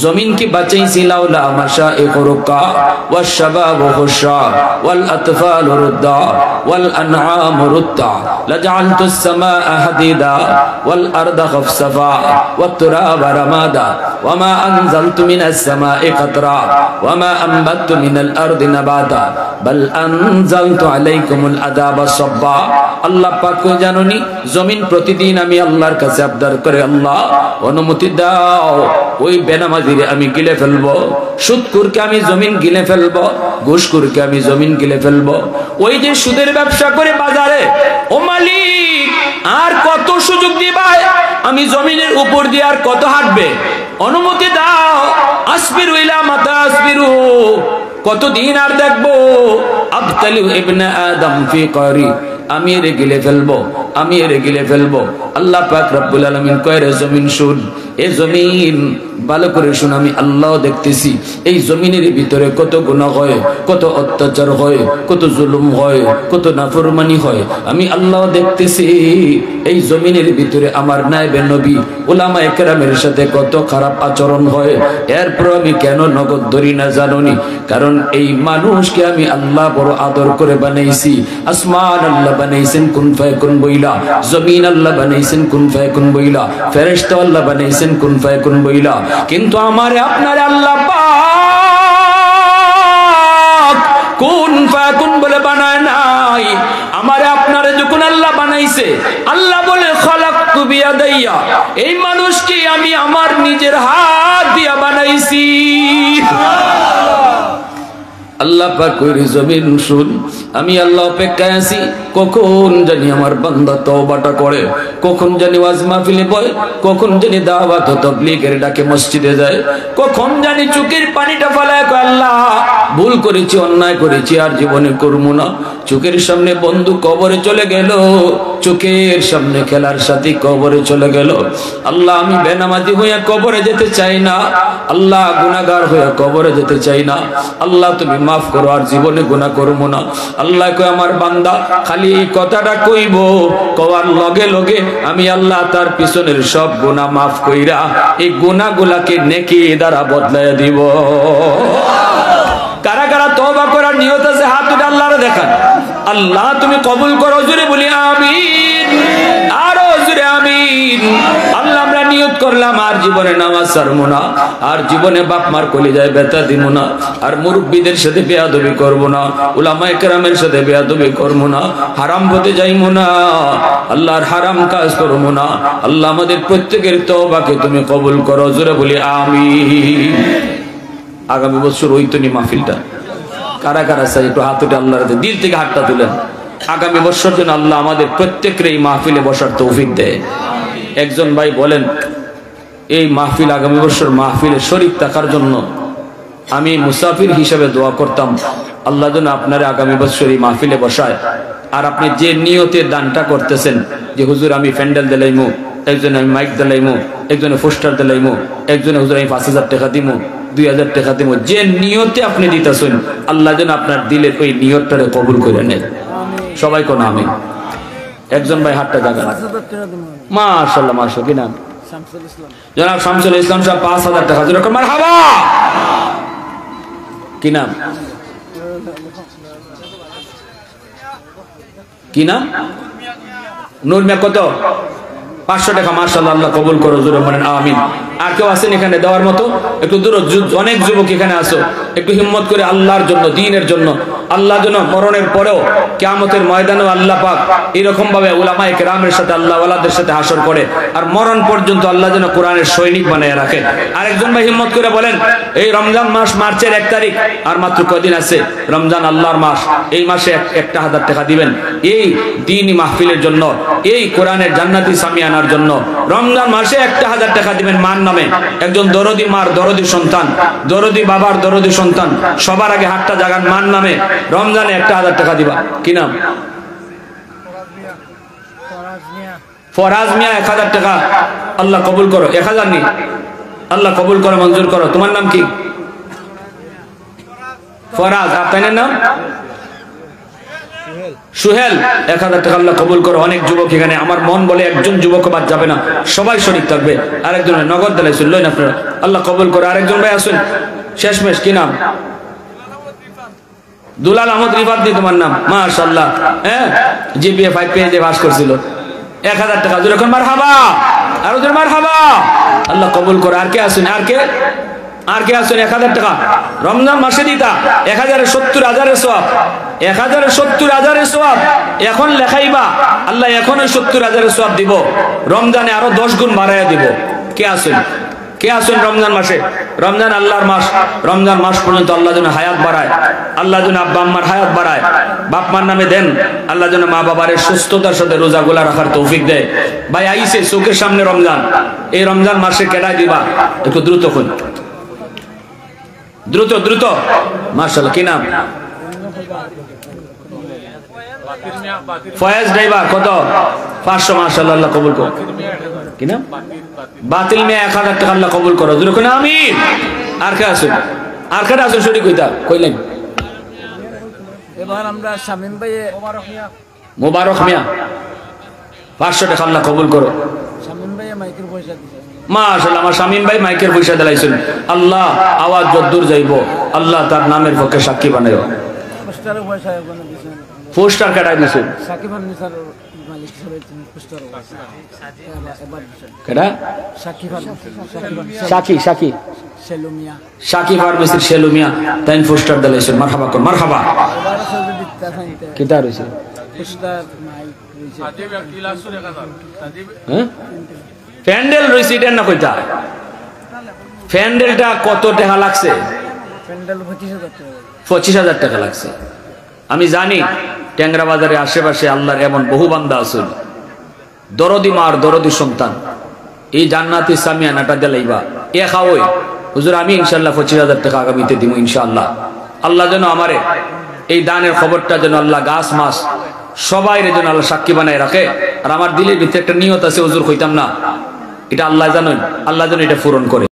জমিনকে বাঁচাইছি লাউলা মাশাইখুরকা ওয়াশ শাবাবু খুশা ওয়াল আতফালু রুদ্দা ওয়াল আনআমু রুদ্দা লাজআলতুস সামাআ হাদিদা ওয়াল আরদা খাফসাফা ওয়াত তুরাবা রামাদা ওয়ামা আনজালতু মিনাস সামাই কাতরা ওয়ামা আমবাতু মিনাল আরদি নাবাতা বাল আনজালতু আলাইকুমুল আযাবা সাব্বা। আল্লাহ পাক জানুনি জমিন প্রতিদিন আমি আল্লাহর কাছে আবদার করে, আল্লাহ অনুমতি দাও ওই বেনামাজিরে আমি গিলে ফেলবো, সুদখোরকে আমি জমিন গিলে ফেলবো, ঘুষখোরকে আমি জমিন গিলে ফেলবো। ওই যে সুদের ব্যবসা করে বাজারে, ও মালিক আর কত সুযোগ দিবাই, আমি জমিনের উপর দিয়ে আর কত হাঁটবে, অনুমতি দাও। আসবিরু ইলা মাতা আসবিরু, কতদিন আর দেখবো। আবতালিউ ইবনে আদম ফি করি, আমি এর গিলে ফেলবো, আমি এর গিলে ফেলবো। আল্লাহ পাক রব্বুল আলামিন কয়, রে জমিন শুন, এ জমিন ভালো করে শুন, আমি আল্লাহ দেখতেছি এই জমিনের ভিতরে কত গুনাহ হয়, কত অত্যাচার হয়, কত জুলুম হয়, কত নাফরমানি হয়, আমি আল্লাহ দেখতেছি। এই জমিনের ভিতরে আমার নায়েবে নবী উলামায়ে কেরামের সাথে কত খারাপ আচরণ হয়, এরপর আমি কেন নগদ ধরি না জানোনি? কারণ এই মানুষকে আমি আল্লাহ বড় আদর করে বানাইছি। আসমান আল্লাহ বানাইছেন কুন ফায়াকুন বইলা, জমিন আল্লাহ বানাইছেন কুন ফায়াকুন বইলা, ফেরেশতা আল্লাহ বানাইছেন কুন ফায়াকুন বইলা। কিন্তু আমারে আপনারে আল্লাহ পাক কুন ফায়াকুন বলে বানায় নাই। আমারে আপনারে যখন আল্লাহ বানাইছে, আল্লাহ বলে খালাকতু বিয়াদাইয়া, এই মানুষকে আমি আমার নিজের হাত দিয়া বানাইছি। আল্লাহ পাক কইরে জমিন শুন, আমি আল্লাহ অপেক্ষায় আছি কখন জানি আমার বান্দা তওবাটা করে, কখন জানি ওয়াজ মাহফিলে বয়, কখন জানি দাওয়াত ও তাবলীগের ডাকে মসজিদে যায়, কখন জানি চোখের পানিটা ফেলায় কয়, আল্লাহ ভুল করেছি, অন্যায় করেছি, আর জীবনে করব না। চোখের সামনে বন্ধু কবরে চলে গেল, চোখের সামনে খেলার সাথী কবরে চলে গেল। আল্লাহ আমি বেনামাজি হইয়া কবরে যেতে চাই না, আল্লাহ গুনাহগার হইয়া কবরে যেতে চাই না, আল্লাহ তুমি মাফ করো, আর জীবনে গুনাহ করব না। আল্লাহ কয়, আমার বান্দা খালি এই কথাটা কইব, কওয়ার লগে লগে আমি আল্লাহ তার পিছনের সব গুনাহ মাফ কইরা এই গুনাহগুলাকে নেকি দ্বারা বদলায় দিব। কারা কারা তওবা করার নিয়ত আছে হাত তুলে আল্লাহরে দেখান। আল্লাহ তুমি কবুল করো, জোরে বলি আমিন, আরো জোরে আমিন। আল্লাহ আমরা নিয়ত করলাম আর জীবনে নামাজ ছাড়বো না, আর জীবনে বাপ মার কলিজায় ব্যথা দিব না, আর মুরব্বীদের সাথে বেয়াদবি করব না, উলামায়ে কেরামের সাথে বেয়াদবি করব না, হারাম পথে যাইবো না, আল্লাহর হারাম কাজ করব না। আল্লাহ আমাদের প্রত্যেকের তওবাকে তুমি কবুল করো, জোরে বলি আমিন। আগামী বছর ওইতনি মাহফিলটা কারা কারা চাই একটু হাত উঠে আল্লাহর দিল থেকে হাতটা তুলেন। আগামী বছর যেন আল্লাহ আমাদের প্রত্যেকের এই মাহফিলে বসার তৌফিক দেয়। একজন ভাই বলেন, এই মাহফিল আগামী বছর মাহফিলে শরীক থাকার জন্য আমি মুসাফির হিসেবে দোয়া করতাম, আল্লাহ যেন আপনার আগামী বছর এই মাহফিলে বসায়। আর আপনি যে নিয়তে দানটা করতেছেন, যে হুজুর আমি প্যান্ডেল দিলাইমু, একজনে আমি মাইক দিলাইমু, একজনে পোস্টার দিলাইমু, একজনে হুজুর আমি 5,000 টাকা দিমু, 2,000 টাকা দিমু, যে নিয়তে আপনি দিতেছেন আল্লাহ যেন আপনার দিলের ওই নিয়তটারে কবুল করে নেন। সবাই কোন আমিন। একজন ভাই হাতটা জাগান। মাশাআল্লাহ, মাশাআল্লাহ। কি নাম? জনাব শামসুল ইসলাম সাহেব 5,000 টাকা। যেরকম মারহাবা। কি নাম? কি নাম? নূর মিয়া। কত? 500 টাকা। মাশাআল্লাহ, আল্লাহ কবুল করো, জোরে বলেন আমিন। আর কেউ আছেন এখানে দেওয়ার মতো? একটু দূর, অনেক যুবক এখানে আসো, একটু হিম্মত করে আল্লাহর জন্য, দ্বীনের জন্য আল্লাহ যেন মরণের পরেও কিয়ামতের ময়দানে আল্লাহ পাক এরকম ভাবে উলামায়ে কেরামের সাথে আল্লাহ ওয়ালাদের সাথে হাসর করে, আর মরণ পর্যন্ত আল্লাহ যেন কোরআনের সৈনিক বানায় রাখে। আরেকজন ভাই হিম্মত করে বলেন, এই রমজান মাস মার্চের 1 তারিখ, আর মাত্র কদিন আছে রমজান আল্লাহর মাস, এই মাসে 1000 টাকা দিবেন এই দ্বীনি মাহফিলের জন্য, এই কোরআনের জান্নাতি সামিয়ানার জন্য। রমজান মাসে 1000 টাকা দিবেন মার নামে। একজন দরদি মার দরদি সন্তান, দরদি বাবার দরদি সন্তান, সবার আগে হাতটা জাগান মার নামে। রমজানে 1000 টাকা দিবা। কি নাম? ফরাজ মিয়া। 1000 টাকা আল্লাহ কবুল করো। 1000 নি আল্লাহ কবুল করো, মঞ্জুর করো। তোমার নাম কি? ফরাজ। আপনার নাম? সুহেল। 1000 টাকা আল্লাহ কবুল করো। অনেক যুবক এখানে, আমার মন বলে একজন যুবক বাদ যাবে না, সবাই শরীক থাকবে। আরেকজন নগদ দিলে শুনলেন আপনারা, আল্লাহ কবুল করো। আরেকজন ভাই আসুন শেষমেশ, কি নাম? দুলাল আহমদ রিফাত দি তোমার নাম? মাশাআল্লাহ। হ্যাঁ, জিপিএ 5 পেয়ে পাস করছিল। 1000 টাকা জোরে কোন মারহাবা, আর জোরে মারহাবা। আল্লাহ কবুল করো। আর কে আসুন? আর কে আসুন? 1000 টাকা রমজান মাসে দিতা। 1070,000 সওয়াব, 1070,000 সওয়াব এখন লেখাইবা। আল্লাহ এখন 70,000 সওয়াব দিব, রমজানে আরো 10 গুণ বাড়াইয়া দিব। কে আসুন? কে আসুন? রমজান মাসে, রমজান আল্লাহর মাস, রমজান মাস পর্যন্ত আল্লাহ যেন হায়াত বাড়ায়, আল্লাহ যেন আব্বা আম্মার হায়াত বাড়ায়, বাপ মার নামে দেন, আল্লাহ যেন মা বাবার সুস্থতার সাথে রোজাগুলা রাখার তৌফিক দেয়। ভাই আইছে চোখের সামনে রমজান, এই রমজান মাসে কেডাই দিবা? একটু দ্রুত খুন, দ্রুত দ্রুত। মাশাআল্লাহ। কি নাম? ফয়েজ ড্রাইভার। কত? 500। মাশাআল্লাহ, আল্লাহ কবুল করো। কি নাম? বাতিল মিয়া। 1000 টাকা আল্লাহ কবুল করো। যখন আমিন। আর কে আসুন? আর কে আসুন? শরীক কইতা কইলেন? এবার আমরা শামিম ভাই মোবারক মিয়া 500 টাকা আল্লাহ কবুল করো। শামিম ভাই মাইকের পয়সা দিছে। মাশাআল্লাহ, আমার শামিম ভাই মাইকের পয়সা দিলাইছেন। আল্লাহ আওয়াজ যদ্দূর যাইব আল্লাহ তার নামের পক্ষে সাক্ষী বানাইও। পোস্টারের পয়সা ওখানে দিছেন। পোস্টার কাটাই দিছেন সাকিব আল নিসার মালিক সবাই পোস্টার এবার দিছেন। কেডা? সাকিব আল সাকি সেলুমিয়া, সাকিব আর মিস্ত্রি সেলুমিয়া তাই পোস্টার দিলাইছেন। মারহাবা কর, মারহাবা। এবার সবে দিতে চাইতে কিটা রইছে? পোস্টার মাইক রইছে। হ্যাঁ, প্যান্ডেল রইছে। এটা না কইতা প্যান্ডেলটা কত টাকা লাগছে? প্যান্ডেল 25,000 টাকা। 25,000 টাকা লাগছে। আমি জানি ট্যাংরা বাজারের আশেপাশে আল্লাহর এমন বহু বান্দা আছেন, দরদি মার দরদি সন্তান, এই জান্নাতি সামিয়ানাটা দিলাইবা। এ খাওই হুজুর, আমি ইনশাআল্লাহ 25,000 টাকা আগামীতে দিব ইনশাআল্লাহ। আল্লাহ যেন আমারে এই দানের খবরটা যেন আল্লাহ গাছ মাস সবাই যেন আল্লাহ সাক্ষী বানায় রাখে। আর আমার দিলের ভিতরে একটা নিয়ত আছে, হুজুর কইতাম না, এটা আল্লাহ জানেন, আল্লাহ যেন এটা পূরণ করে।